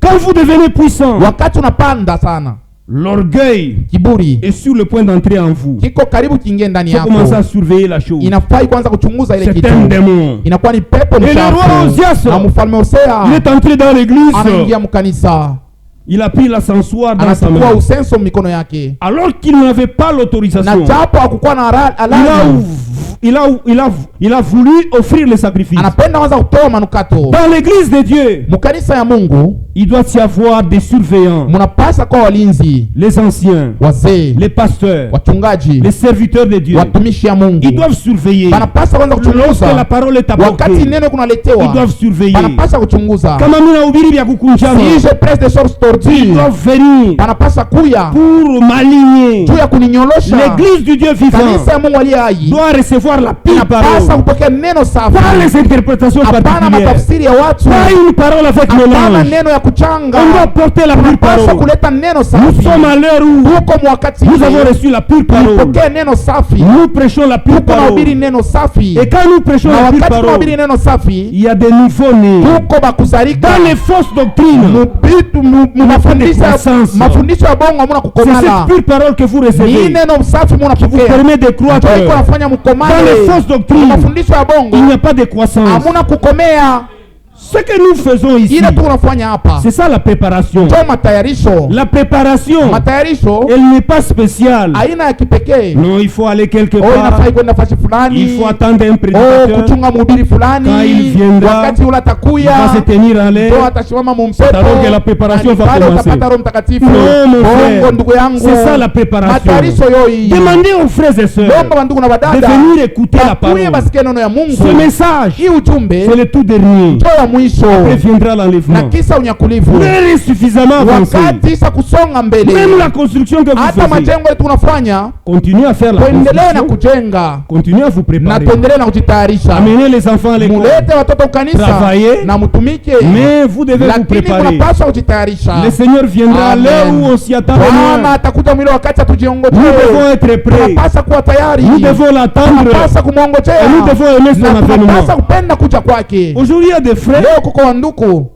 Quand vous devenez puissant, Wakati unapanda sana, l'orgueil kiburi est sur le point d'entrer en vous. kiko karibu kiingie ndani Il faut commencer à yako. surveiller la chose. Inafai kwanza kuchunguza ile C'est kitu. un démon. Inakuwa ni pepo Et le roi mchafu. Ozias, Na mfalme Hosea il est entré dans l'église. anaingia mkanisa, Il a pris l'ascensoir dans sa anachukua main. usenso mikono yake, Alors qu'il n'avait pas na l'autorisation, japo hakukuwa na halali, il a voulu offrir le sacrifice. anapenda kwanza kutoa manukato. Dans l'église de Dieu, Mkanisa ya Mungu il doit y avoir des surveillants, munapasa kwa walinzi, les anciens, wazee, les pasteurs, wachungaji, les serviteurs de Dieu. watumishi ya Mungu. Ils doivent surveiller. Banapasa kwanza Lorsque la kuchunguza parole est wakati apportée, neno ils kunaletewa, doivent surveiller. banapasa kuchunguza. Kama mimi nahubiri vya kukunjana, Si je presse des choses ils tordues, doivent venir banapasa kuya pour m'aligner. juu ya kuninyolosha. L'église du Dieu vivant Kanisa ya Mungu aliye hai doit recevoir la pure inapasa parole, kupokea neno pas safi, les interprétations hapana particulières, matafsiri ya watu, pas une parole avec hapana mélange. neno ya kuchanga. On doit porter la pure Tunapaswa parole. kuleta neno Nous safi. sommes à l'heure où Tuko mwakati nous avons reçu la pure parole. tupokee neno safi. Nous prêchons la pure Tuko nahubiri parole. neno safi, Et quand nous prêchons na la pure wakati parole, tunahubiri neno safi, il y a des nouveaux-nés. tuko bakuzalika Dans les fausses doctrines, croissance. mafundisho ya bongo hamuna c'est kukomala. cette pure parole que vous Ni recevez neno safi qui vous munapokea, permet de croître. ndio iko nafanya Dans mkomale. les fausses doctrines, Mafundisho ya bongo il n'y a pas de croissance. hamuna kukomea. Ce que nous faisons ici, Ile tuko nafanya hapa c'est ça la préparation. ndio matayarisho. La préparation, Matayarisho elle n'est pas spéciale. aina ya kipekee. Non, il faut aller quelque Oh, part. inafai kwenda fashi Il fulani. faut attendre un Oh, prédicateur. kuchunga mhubiri fulani. Quand il viendra, wakati ule Il va se atakuya, tenir en l'air. ndio atasimama mumpepo. Alors que la préparation va Pale commencer. utapata Roho Mtakatifu. Non, mon frère. Bongo ndugu yangu. C'est ça la préparation. Matayarisho yoyi. Demandez aux frères et sœurs Lomba bandugu na de badada. venir écouter la Bakuye parole. basikie neno ya Mungu. Ce message, Hii ujumbe c'est le tout dernier. ndio ya mwisho. Après viendra Na l'enlèvement. kisa unyakulivu. L'heure est suffisamment avancée. Wakati isa kusonga mbele. Même la construction que vous Hata faites, majengo yetu tunafanya, continuez à faire la tuendelee na construction. kujenga Continuez à vous na préparer. tuendelee na kujitayarisha. Amenez les enfants à l'école. Mulete watoto kanisa Travaillez. na mutumike, Mais vous devez vous lakini préparer. munapaswa kujitayarisha. Le Seigneur viendra à Amen. l'heure où on s'y attend. Bwana atakuja mwili wakati Nous atujiongoje. devons être prêts. Tunapaswa kuwa tayari, Nous devons l'attendre. tunapaswa kumwongojea, Et nous devons aimer son na avènement. tunapaswa kupenda kuja kwake. Aujourd'hui, il y a des frères, Leo kuko wanduku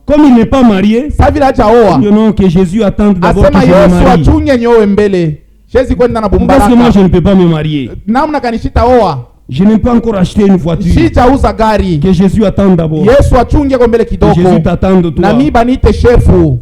comme il n'est pas marié, sa vile hajaoa, non, que Jésus attende d'abord que asema je me Yesu marie. achunge niowe mbele, siwezi kwenda na Parce que moi, bumbaraka je ne peux pas me marier. namna kanishita oa, Je n'ai pas encore acheté une voiture. sijauza gari. Que Jésus attende d'abord. Yesu achunge kwa mbele Que kidogo, Jésus t'attende na toi. mimi banite shefu.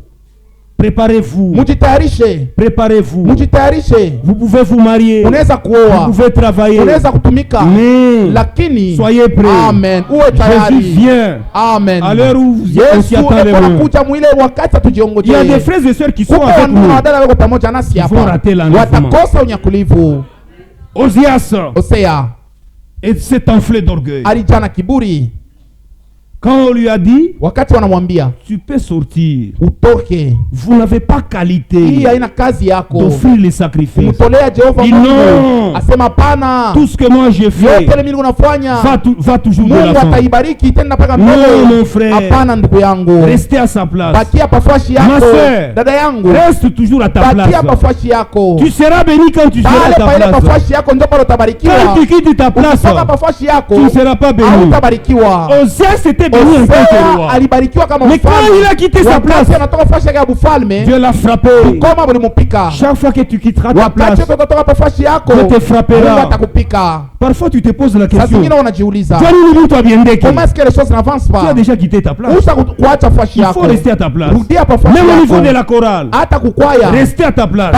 Préparez-vous. Mujitayarishe. Préparez-vous. Mujitayarishe. Vous pouvez vous marier. Unaweza kuoa. Vous pouvez travailler. Unaweza kutumika. Mais lakini soyez prêts. Amen. Uwe tayari. Jésus vient. Amen. À l'heure où vous Yesu anakuja mwile wakati il y a des frères et sœurs qui sont avec nous. Ils vont rater l'enlèvement. Watakosa unyakulivu. Hosea. Et s'est enflé d'orgueil. Alijana kiburi. Quand on lui a dit, wakati wanamwambia, tu peux sortir, utoke, vous n'avez pas qualité d'offrir les sacrifices. Il non, asema pana, tout ce que moi j'ai fait va toujours de l'avant. Non mon frère, restez à sa place. Ma soeur, reste toujours à ta place. Tu seras béni quand tu seras à ta place. Quand tu quittes ta place, tu ne seras pas béni. Osée c'était alibarikiwa kama mais quand il a quitté sa place, Dieu l'a frappé. Chaque fois que tu quitteras ta place, Dieu te frappera. Parfois tu te poses la question, comment est-ce que les choses n'avancent pas? Tu as déjà quitté ta place. Il faut rester à ta place. Même au niveau de la chorale, restez à ta place.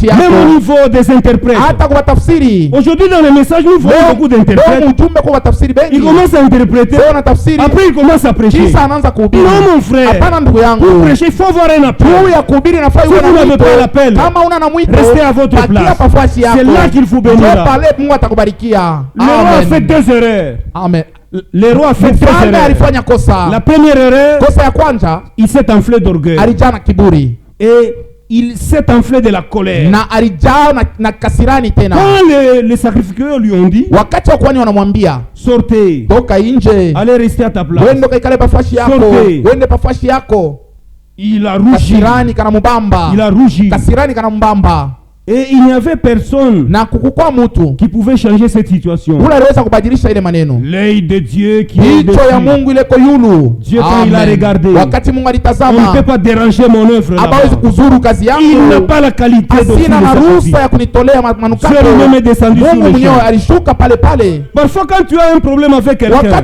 Même au niveau des interprètes. Aujourd'hui dans les messages, nous voyons beaucoup d'interprètes. Ils commencent à interpréter. Après il commence à prêcher. Non mon frère, pour prêcher il faut avoir un appel. Si vous n'avez pas l'appel, restez à votre place. C'est là qu'il faut bénir. Le roi a fait 2 erreurs. Amen. Le roi a fait 2 erreurs. La première erreur, il s'est enflé d'orgueil. Et il s'est enflé de la colère. Quand les sacrificateurs lui ont dit, sortez, allez rester à ta place. Sortez. Il a rougi. Il a rougi. Et il n'y avait personne qui pouvait changer cette situation. L'œil de Dieu qui est dessus. Dieu quand il a regardé, on ne peut pas déranger mon œuvre là-bas. Il n'a pas la qualité d'offrir le sacrifice. Dieu lui-même est descendu sur le champ. Parfois quand tu as un problème avec quelqu'un,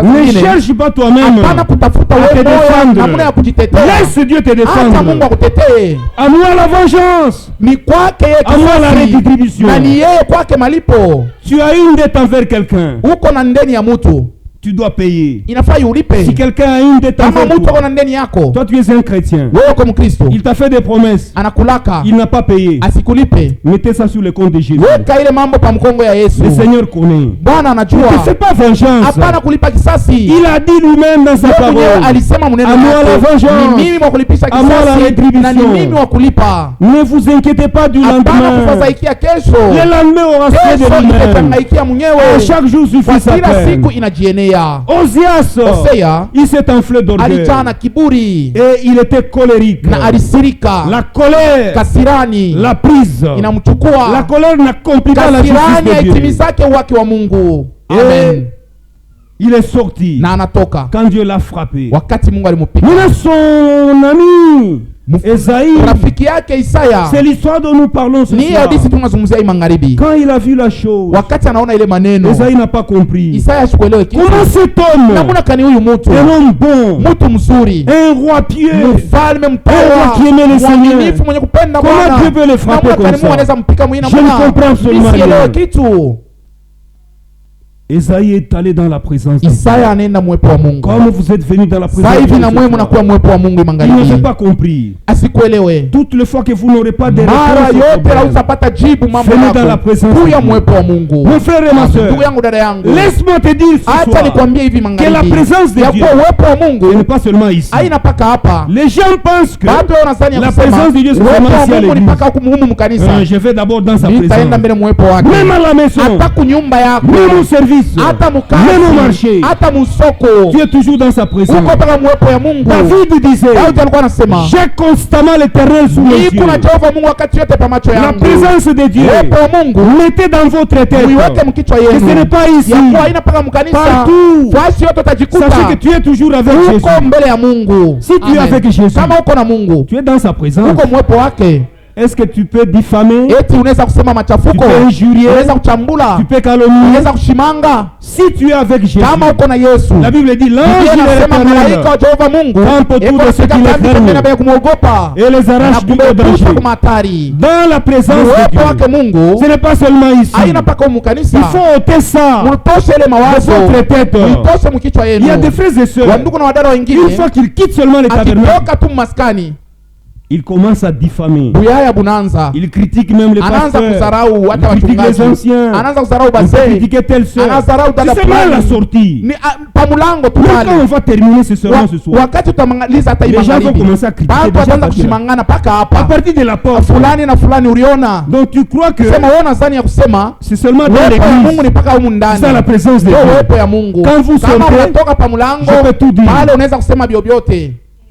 ne cherche pas toi-même à te défendre. Laisse Dieu te défendre. À moi la vengeance. À moi la rétribution. Tu as une dette envers quelqu'un. Tu dois payer. Si quelqu'un a une dette envers toi, toi tu es un chrétien. Il t'a fait des promesses. Il n'a pas payé. Mettez ça sur le compte de Jésus. Le Seigneur connaît. Ne fais pas vengeance. Il a dit lui-même dans sa parole, à moi la vengeance, à moi la rétribution. Ne vous inquiétez pas du lendemain. Le lendemain aura fait de lui-même. Chaque jour suffit sa peine. Osea, il s'est enflé d'orgueil et il était colérique. La colère la prise. La colère n'accomplit pas la justice de Dieu. Amen. Il est sorti quand Dieu l'a frappé. Maintenant son ami Esaïe, c'est l'histoire dont nous parlons ce soir. Quand il a vu la chose, Esaïe n'a pas compris. Comment cet homme, un homme bon, un roi pieux, un roi qui aimait le Seigneur, comment Dieu peut le frapper comme ça? Je ne comprends absolument rien. Esaïe est allé dans la présence de Dieu. Comme vous êtes venu dans la présence de Dieu, il n'avait pas compris. Toutes les fois que vous n'aurez pas de réponse, venez dans la présence de Dieu. Mon frère et ma soeur, laisse-moi te dire ce soir que la présence de Dieu n'est pas seulement ici. Les gens pensent que la présence de Dieu c'est seulement ici à l'église. Je vais d'abord dans sa présence. Même à la maison, même au service, même au marché, tu es toujours dans sa présence. David disait, j'ai constamment l'Éternel sous mes yeux. La présence de Dieu, mettez dans votre tête que ce n'est pas ici, partout. Sachez que tu es toujours avec Jésus. Si tu es avec Jésus, tu es dans sa présence. Est-ce que tu peux diffamer? Eti unaweza kusema machafuko? Tu peux injurier? Unaweza kuchambula? Tu peux calomnier? Unaweza kushimanga? Si tu es avec Jésus, kama uko na Yesu, la Bible dit l'ange de l'Éternel malaika wa Jehova Mungu campe autour de ceux qui le craignent kumwogopa et les arrache du danger. Dans la présence de Dieu, ce n'est pas seulement ici. Il faut ôter ça de votre tête. Il y a des frères et sœurs, une fois qu'ils quittent seulement les tabernacles, il commence à diffamer. Il critique même les pasteurs. Il critique les anciens. Il critique telle sœur. C'est seulement la sortie. Mais quand on va terminer ce sermon ce soir, les gens vont commencer à critiquer à partir de la porte. Donc tu crois que c'est seulement dans l'église, c'est dans la présence de Dieu. Quand vous sortez, je peux tout dire.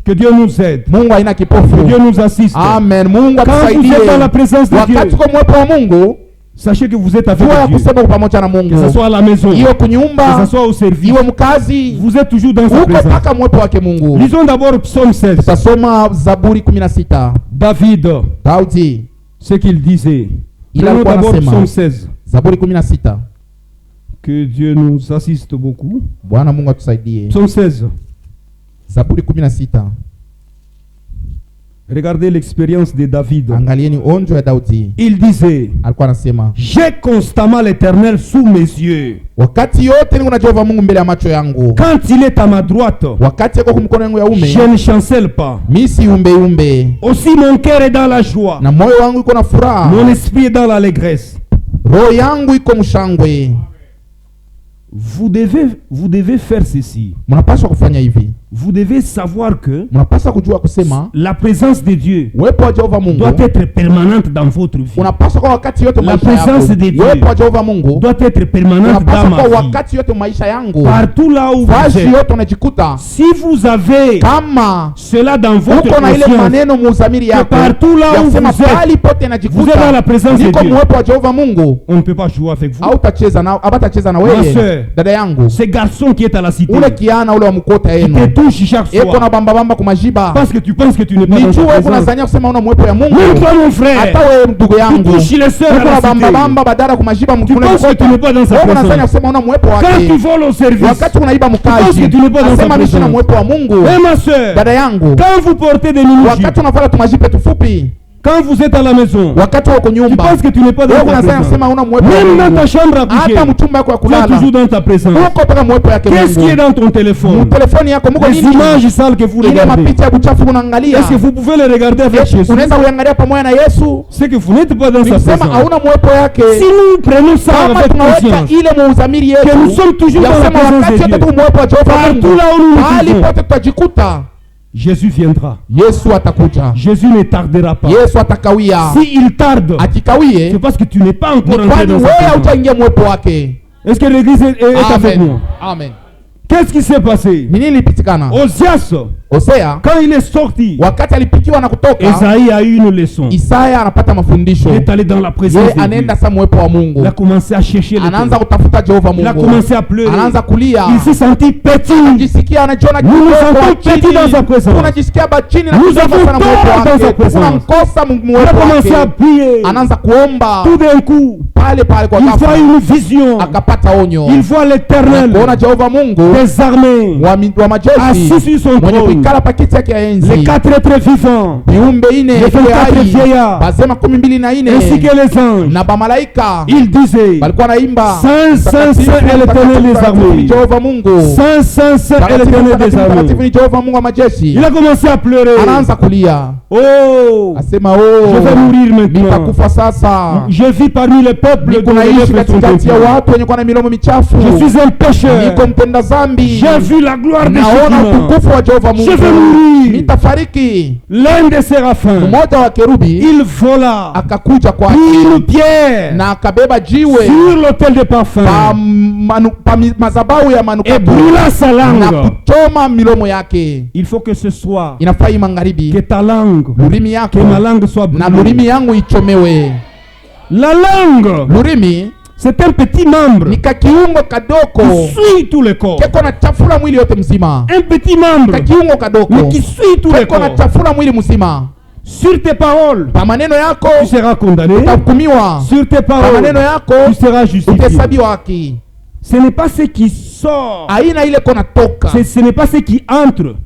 Que Dieu nous aide. Que Dieu nous assiste. Amen. Quand vous êtes dans la présence de Dieu, sachez que vous êtes avec Dieu. Que ce soit à la maison, que ce soit au service, vous êtes toujours dans sa présence. Lisons d'abord Psaume 16. David, ce qu'il disait. Lisons d'abord Psaume 16. Que Dieu nous assiste beaucoup. Psaume 16. Regardez l'expérience de David. Il disait, j'ai constamment l'Éternel sous mes yeux. Quand il est à ma droite, je ne chancelle pas. Aussi mon cœur est dans la joie, mon esprit est dans l'allégresse. Vous devez faire ceci. Vous devez savoir que la présence de Dieu doit être permanente dans votre vie. La présence de Dieu doit être permanente dans ma vie. Partout là où vous êtes, si vous avez cela dans votre conscience, que partout là où vous êtes dans la présence de Dieu, on ne peut pas jouer avec vous. Ma soeur, ce garçon qui est à la cité, qui te touche chaque soir parce que tu penses que tu n'es pas dans sa présence. Même toi mon frère, tu touches les sœurs à la cité, tu penses que tu n'es pas dans sa présence. Quand tu voles au service, tu penses que tu n'es pas dans sa présence. Et ma soeur, quand vous portez des mini-jupes, quand vous êtes à la maison, tu penses que tu n'es pas dans ta présence. Même dans ta chambre à coucher, tu es toujours dans ta présence. Qu'est-ce qui est dans ton téléphone? Les images sales que vous regardez. Est-ce que vous pouvez les regarder avec Jésus? C'est que vous n'êtes pas dans sa présence. Si nous prenons ça avec conscience, que nous sommes toujours dans la présence de Dieu, partout là où nous vivons, Jésus viendra. Jésus ne tardera pas. Si il tarde, c'est parce que tu n'es pas encore entré dans sa présence. Est-ce que l'église est avec nous? Amen. Qu'est-ce qui s'est passé? Osea, quand il est sorti, Esaïe a eu une leçon. Il est allé dans la présence de Dieu. Il a commencé à chercher l'Éternel. Il a commencé à pleurer. Il s'est senti petit. Nous nous sentons petits dans sa présence. Nous avons peur dans sa présence. Il a commencé à prier. Tout d'un coup, il voit une vision. Il voit l'Éternel des armées assis sur son trône. Les 4 êtres vivants, les 24 vieillards, ainsi que les anges, ils disaient, Saint, Saint, Saint est l'Éternel des armées. Saint, Saint, Saint est l'Éternel des armées. Il a commencé à pleurer. Oh, je vais mourir maintenant. Je vis parmi les peuples de je suis un pécheur. J'ai vu la gloire de Jésus. Je vais mourir. L'un des séraphins, il vola, prit une pierre sur l'autel de parfum et brûla sa langue. Il faut que ce soit que ta langue, que ma langue soit brûlée. La langue, c'est un petit membre qui suit tout le corps. Un petit membre, mais qui suit tout le corps. Sur tes paroles, tu seras condamné. Sur tes paroles, tu seras justifié. Ce n'est pas ce qui sort. Ce n'est pas ce qui entre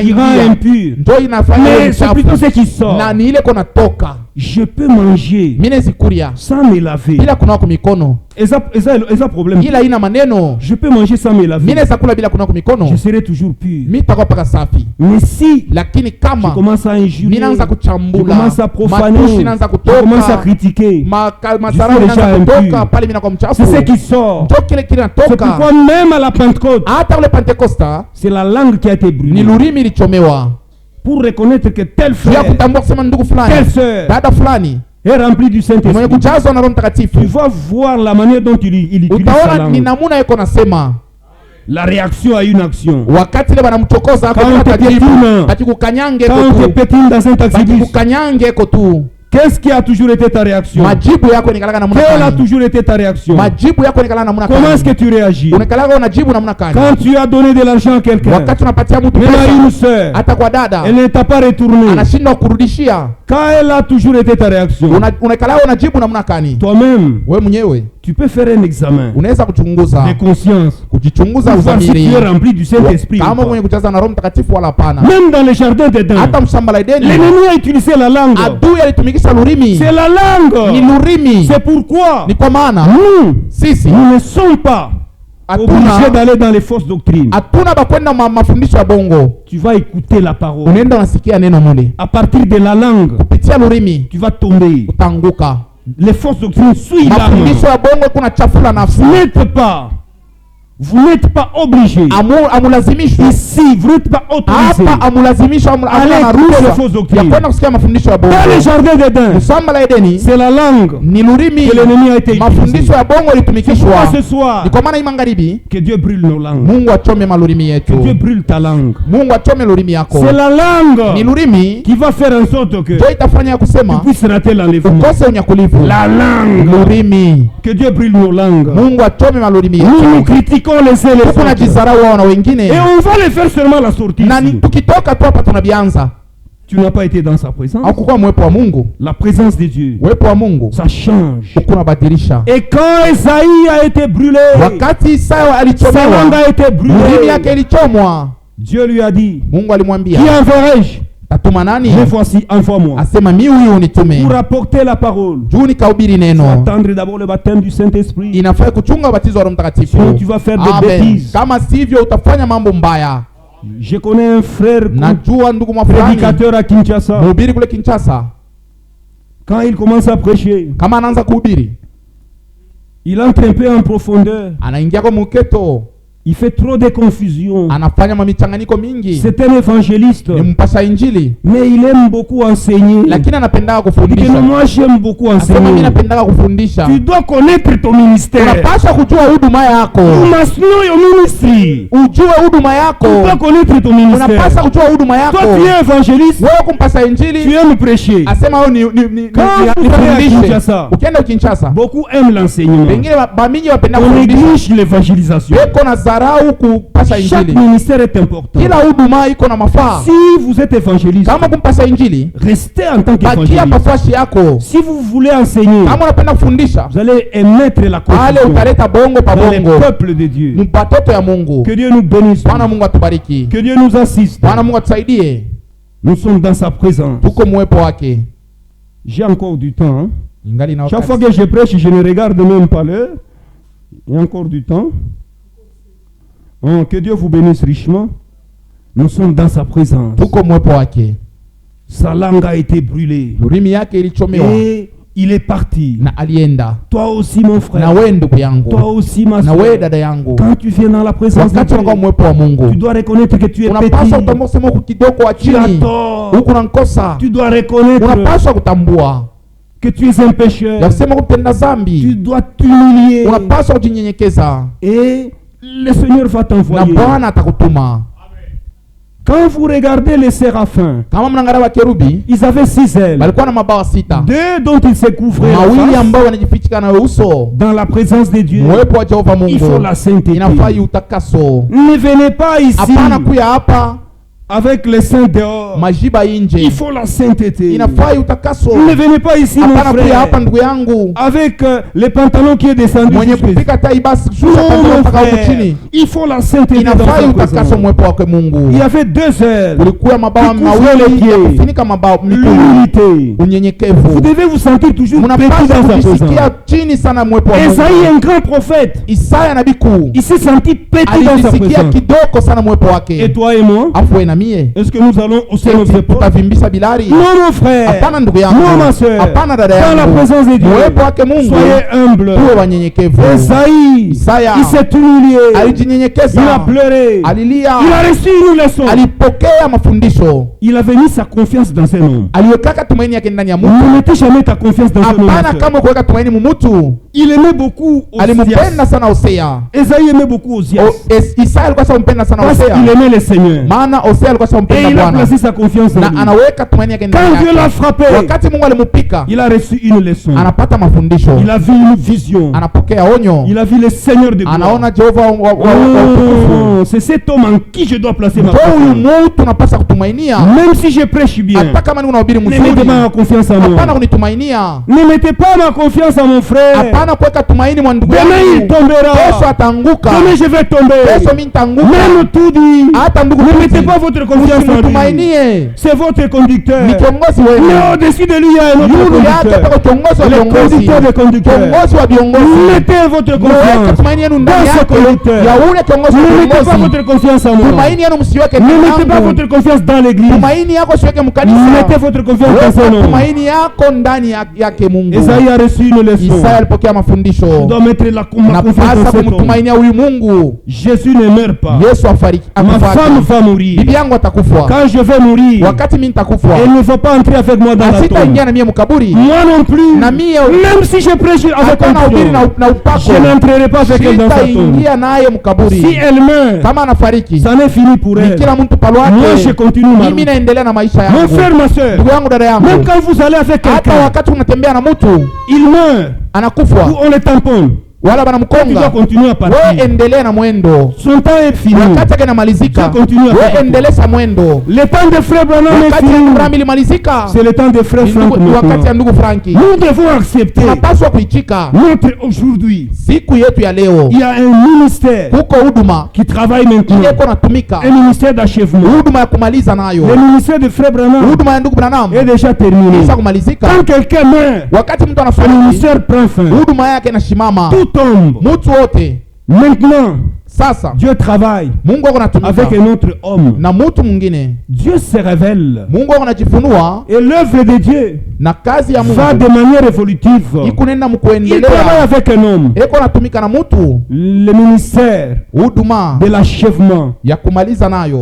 qui rend impur. Mais c'est plutôt ce qui sort. Je peux manger sans me laver. Et ça problème. Je peux manger sans me laver. Je serai toujours pur. Mais si je commence à injurier, je commence à profaner, je commence à critiquer, je suis déjà impur. C'est ce qui sort. C'est pourquoi même à la Pentecôte, c'est la langue qui a été brûlée. Pour reconnaître que tel frère, telle sœur est rempli du Saint-Esprit. Tu vas voir la manière dont il utilise sa langue. La réaction à une action. Quand on te pétine dans un taxi, qu'est-ce qui a toujours été ta réaction? Quelle a toujours été ta réaction? Comment est-ce que tu réagis? Quand tu as donné de l'argent à quelqu'un, même à une soeur, elle ne t'a pas retourné. Quand elle a toujours été ta réaction, toi-même, tu peux faire un examen de conscience pour voir si tu es rempli du Saint-Esprit. Même dans le jardin d'Éden, l'ennemi a utilisé la langue. C'est la langue. C'est pourquoi nous ne sommes pas obligés d'aller dans les fausses doctrines. Tu vas écouter la parole. À partir de la langue, tu vas tomber. Les fausses doctrines suivent la langue. Vous n'êtes pas obligé. Ici, vous n'êtes pas autorisé. Allez écouter les fausses doctrines. Dans le jardin d'Éden, c'est la langue que l'ennemi a été utilisé. C'est pourquoi ce soir, que Dieu brûle nos langues. Que Dieu brûle ta langue. C'est la langue qui va faire en sorte que tu puisses rater l'enlèvement. La langue. Que Dieu brûle nos langues. Nous critiquons les uns les autres. Et on va les faire seulement la sortie. Tu n'as pas été dans sa présence. La présence de Dieu, ça change. Et quand Esaïe a été brûlé, sa langue a été brûlée, Dieu lui a dit, qui enverrai-je? Me voici, envoie-moi. Pour apporter la parole, attendre d'abord le baptême du Saint-Esprit. Sinon tu vas faire des bêtises. Je connais un frère prédicateur à Kinshasa. Quand il commence à prêcher, il entre un peu en profondeur. Il fait trop de confusion. C'est un évangéliste. Mais il aime beaucoup enseigner. Et moi j'aime beaucoup enseigner. Tu dois connaître ton ministère. You must know your ministry. Tu dois connaître ton ministère. Toi tu es évangéliste. Tu aimes prêcher. Quand vous allez à Kinshasa, beaucoup aiment l'enseignement. On néglige l'évangélisation. Chaque ministère est important. Si vous êtes évangéliste, restez en tant qu'évangéliste. Si vous voulez enseigner, vous allez émettre la confusion dans les peuples de Dieu. Que Dieu nous bénisse. Que Dieu nous assiste. Nous sommes dans sa présence. J'ai encore du temps. Chaque fois que je prêche, je ne regarde même pas l'heure. Il y a encore du temps. Que Dieu vous bénisse richement. Nous sommes dans sa présence. Sa langue a été brûlée. Et il est parti. Toi aussi mon frère. Toi aussi ma soeur. Quand tu viens dans la présence de Dieu, tu dois reconnaître que tu es petit. Tu as tort. Tu dois reconnaître que tu es un pécheur. Tu dois t'humilier. Et le Seigneur va t'envoyer. Quand vous regardez les séraphins, ils avaient 6 ailes. 2 dont ils se couvraient dans la présence de Dieu. Il faut la sainteté. Ne venez pas ici avec les saints dehors. Il faut la sainteté. Ne venez pas ici, mon frère, avec les pantalons qui est descendu. Il faut la sainteté dans sa présence. Il y avait 2 heures. L'humilité. Vous devez vous sentir toujours petit dans sa présence. Esaïe, un grand prophète, il s'est senti petit dans sa présence. Et toi et moi, est-ce que nous allons hausser nos épaules? Non, mon frère, non, ma soeur, dans la présence de Dieu, soyez humble. Esaïe, il s'est humilié, il a pleuré, il a reçu une leçon. Il avait mis sa confiance dans un homme. Ne mettez jamais ta confiance dans un homme. Il aimait beaucoup Osias. Esaïe aimait beaucoup Osias. Parce qu'il aimait le Seigneur. Et il a placé sa confiance en lui. Quand Dieu l'a frappé, il a reçu une leçon. Il a vu une vision. Il a vu le Seigneur de gloire. C'est cet homme en qui je dois placer ma confiance. Même si je prêche bien, ne mettez pas ma confiance en moi. Ne mettez pas ma confiance en mon frère. Demain il tombera. Demain je vais tomber. Même tout dit. Ne mettez pas votre confiance en lui. C'est votre conducteur. Mais au-dessus de lui, il y a un autre conducteur. Le conducteur des conducteurs. Mettez votre confiance dans ce conducteur. Ne mettez pas votre confiance en moi. Ne mettez pas votre confiance dans l'église. Mettez votre confiance dans son nom. Esaïe a reçu une leçon. Tu dois mettre ma confiance dans cet homme. Jésus ne meurt pas. Ma femme va mourir. Quand je vais mourir, elle ne va pas entrer avec moi dans la tombe. Moi non plus. Même si je prêche avec confiance, je n'entrerai pas avec elle dans sa tombe. Si elle meurt, ça n'est fini pour elle. Moi je continue ma route. Mon frère, ma soeur, même quand vous allez avec quelqu'un, il meurt, ou on le tamponne, tu dois continuer à partir. Son temps est fini. Tu dois continuer à partir. Le temps de frère Branham est fini. C'est le temps de frère Franck. Nous devons accepter notre aujourd'hui. Il y a un ministère qui travaille maintenant. Un ministère d'achèvement. Le ministère de frère Branham est déjà terminé. Quand quelqu'un meurt, le ministère prend fin. Tout tombe. Maintenant, Dieu travaille avec un autre homme. Dieu se révèle. Et l'œuvre de Dieu va de manière évolutive. Il travaille avec un homme. Le ministère de l'achèvement.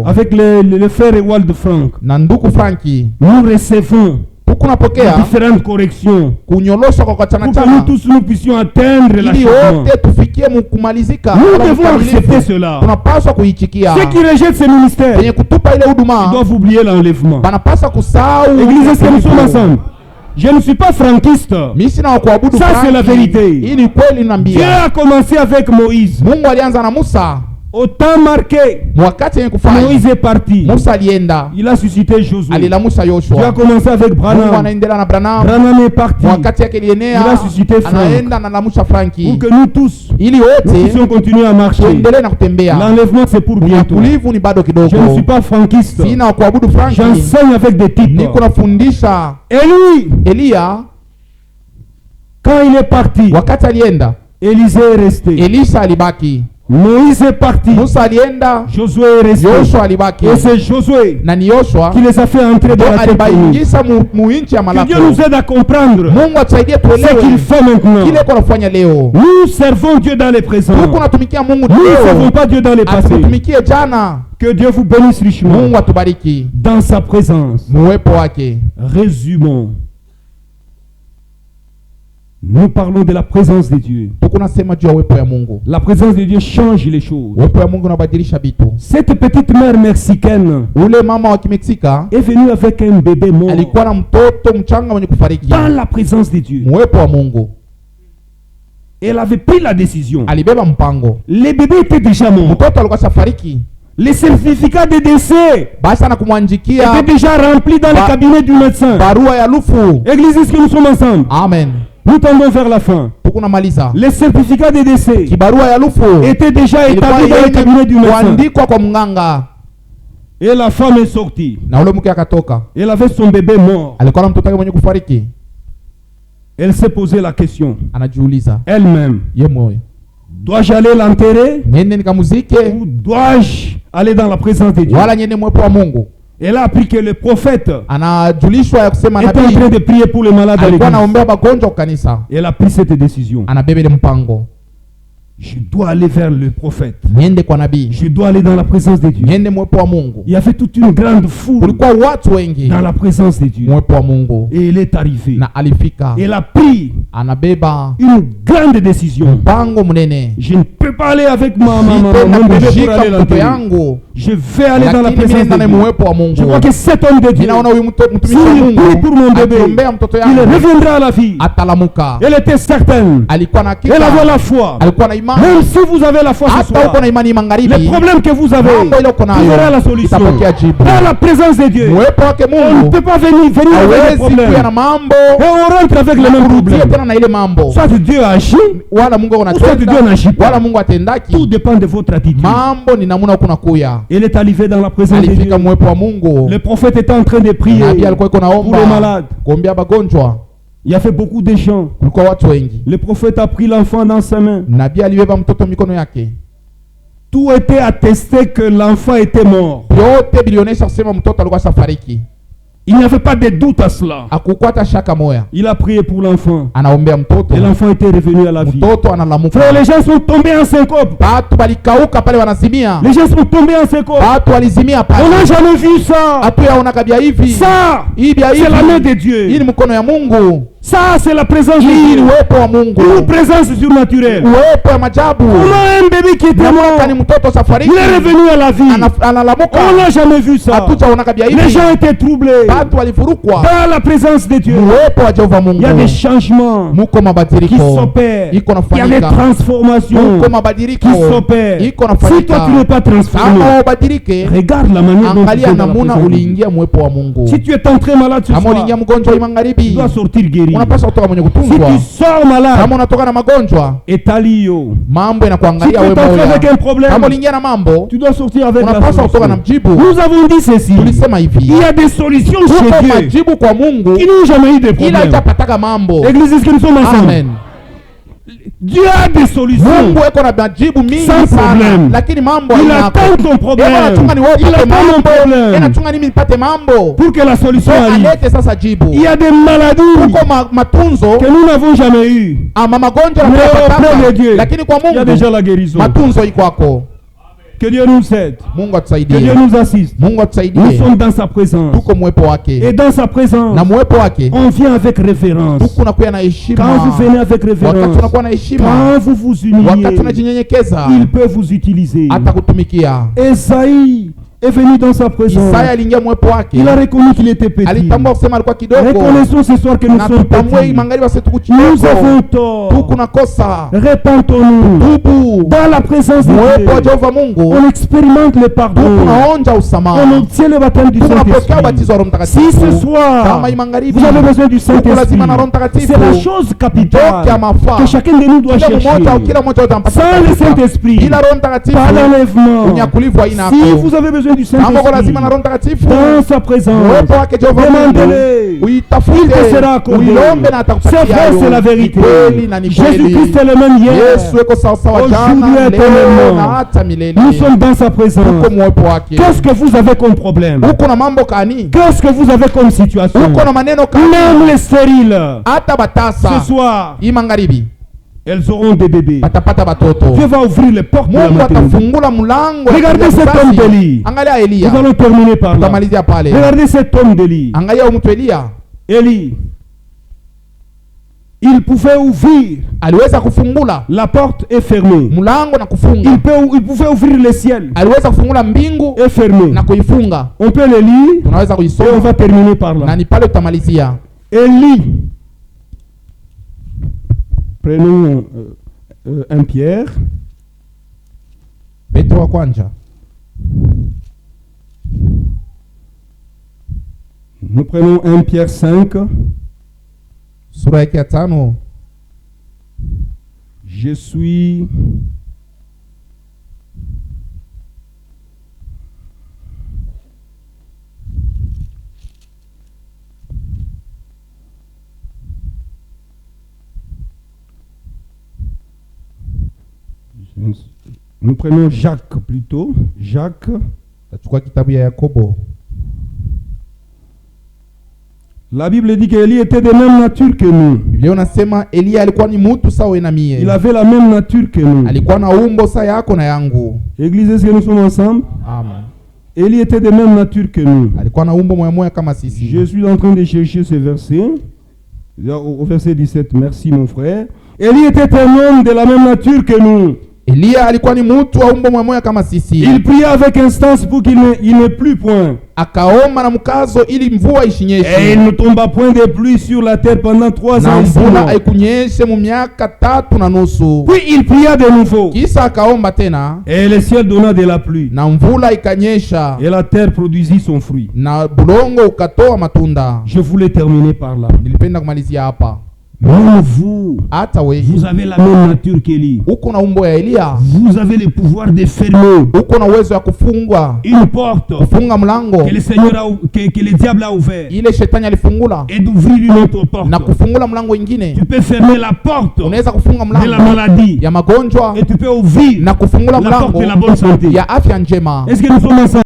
Avec le frère Ewald Frank. Nous recevons différentes corrections pour que nous tous nous puissions atteindre l'achèvement. Nous devons accepter cela. Ceux qui rejettent ce ministère, ils doivent oublier l'enlèvement. Église, est-ce que nous sommes ensemble? Je ne suis pas franquiste. Ça c'est la vérité. Dieu a commencé avec Moïse. Au temps marqué, Moïse est parti. Il a suscité Josué. Dieu a commencé avec Branham. Branham est parti. Il a suscité Frank. Pour que nous tous, nous puissions continuer à marcher. L'enlèvement c'est pour bientôt. Je ne suis pas franquiste. J'enseigne avec des types. Et lui, quand il est parti, Élisée est resté. Moïse est parti. Josué est resté. Et c'est Josué qui les a fait entrer dans la terre promise. Que Dieu nous aide à comprendre ce qu'il fait maintenant. Nous servons Dieu dans les présents. Nous ne servons pas Dieu dans les passés. Que Dieu vous bénisse richement dans sa présence. Résumons. Nous parlons de la présence de Dieu. La présence de Dieu change les choses. Cette petite mère mexicaine est venue avec un bébé mort dans la présence de Dieu. Elle avait pris la décision. Le bébé était déjà mort. Les certificats de décès étaient déjà remplis dans le cabinet du médecin. Église, est-ce que nous sommes ensemble? Amen. Nous tendons vers la fin. Les certificats de décès étaient déjà établis dans le cabinet du médecin. Et la femme est sortie. Elle avait son bébé mort. Elle s'est posé la question elle-même. Dois-je aller l'enterrer ou dois-je aller dans la présence de Dieu? Elle a appris que le prophète était en train de prier pour les malades à l'église. Elle a pris cette décision. Je dois aller vers le prophète. Je dois aller dans la présence de Dieu. Il y avait toute une grande foule dans la présence de Dieu. Et elle est arrivée. Elle a pris une grande décision. Je ne peux pas aller avec mon bébé pour aller l'enterrer. Je vais aller dans la présence de Dieu. Je crois que cet homme de Dieu, s'il prie pour mon bébé, il reviendra à la vie. Elle était certaine. Elle avait la foi. Même si vous avez la foi ce soir, les problèmes que vous avez, vous aurez la solution. Dans la présence de Dieu, on ne peut pas venir avec les problèmes. Et on rentre avec les mêmes problèmes. Soit Dieu agit, ou soit Dieu n'agit pas. Tout dépend de votre attitude. Elle est arrivée dans la présence de Dieu. Le prophète était en train de prier pour les malades. Il y avait beaucoup de gens. Le prophète a pris l'enfant dans sa main. Tout était attesté que l'enfant était mort. Il n'y avait pas de doute à cela. Il a prié pour l'enfant. Et l'enfant était revenu à la vie. Frère, les gens sont tombés en syncope. Les gens sont tombés en syncope. On n'a jamais vu ça. Ça, c'est la main de Dieu. Ça, c'est la présence de Dieu. Une présence surnaturelle. On a un bébé qui était mort. Il est revenu à la vie. On n'a jamais vu ça. Les gens étaient troublés. Dans la présence de Dieu, il y a des changements qui s'opèrent. Il y a des transformations qui s'opèrent. Si toi tu n'es pas transformé, regarde la manière dont tu es dans la présence de Dieu. Si tu es entré malade ce soir, tu dois sortir guéri. Si tu sors malade, etalio. Si tu es entré avec un problème, tu dois sortir avec la solution. Nous avons dit ceci. Il y a des solutions chez Dieu qui n'ont jamais eu de problème. Église, est-ce que nous sommes ensemble? Dieu a des solutions sans problème. Il attend ton problème. Il attend mon problème pour que la solution arrive. Il y a des maladies que nous n'avons jamais eues. Mais auprès de Dieu, il y a déjà la guérison. Que Dieu nous aide. Que Dieu nous assiste. Nous sommes dans sa présence. Et dans sa présence, on vient avec révérence. Quand vous venez avec révérence, quand vous vous humiliez, il peut vous utiliser. Esaïe est venu dans sa présence. Il a reconnu qu'il était petit. Reconnaissons ce soir que nous sommes petits. Nous avons tort. Répentons-nous. Dans la présence de Dieu, on expérimente le pardon. On obtient le baptême du Saint-Esprit. Si ce soir, vous avez besoin du Saint-Esprit, c'est la chose capitale que chacun de nous doit chercher. Sans le Saint-Esprit, pas d'enlèvement. Si vous avez besoin du Saint-Esprit, dans sa présence, demandez-le. Il te sera accordé. C'est vrai, c'est la vérité. Jésus-Christ est le même hier, aujourd'hui et éternellement. Nous sommes dans sa présence. Qu'est-ce que vous avez comme problème? Qu'est-ce que vous avez comme situation? Même les stériles, ce soir, elles auront des bébés. Dieu va ouvrir les portes de la maternité. Regardez cet homme d'Élie. Nous allons terminer par là. Regardez cet homme d'Élie. Élie, il pouvait ouvrir. La porte est fermée. Il pouvait ouvrir le ciel. Est fermé. On peut le lire et on va terminer par là. Élie. Prenons un Pierre. Nous prenons 1 Pierre 5. Sura yake ya 5. Je suis Nous prenons Jacques plutôt. Jacques. Tachukua kitabu ya Yakobo. La Bible dit qu'Élie était de même nature que nous. Biblia inasema Elia alikuwa ni mtu sawa na mie. Il avait la même nature que nous. Alikuwa na umbo sawa yako na yangu. Église, est-ce que nous sommes ensemble? Amen. Élie était de même nature que nous. Alikuwa na umbo moya kama sisi. Je suis en train de chercher ce verset. Au verset 17. Merci mon frère. Élie était un homme de la même nature que nous. Elia alikuwa ni mtu wa umbo moya kama sisi. Il pria avec instance pour qu'il ne plût point. Akaomba na mkazo ili mvua isinyeshe. Et il ne tomba point de pluie sur la terre pendant 3 ans. Na mvula haikunyeshe mu miaka 3 na nusu. Puis il pria de nouveau. Kisha akaomba tena. Et le ciel donna de la pluie. Na mvula ikanyesha. Et la terre produisit son fruit. Na bulongo ukatoa matunda. Je voulais terminer par là. Nilipenda kumalizia hapa. Même vous avez la même nature qu'Élie. Vous avez le pouvoir de fermer une porte que le Seigneur que le diable a ouvert et d'ouvrir une autre porte. Tu peux fermer la porte de la maladie et tu peux ouvrir la porte de la bonne santé. Est-ce que nous sommes ensemble?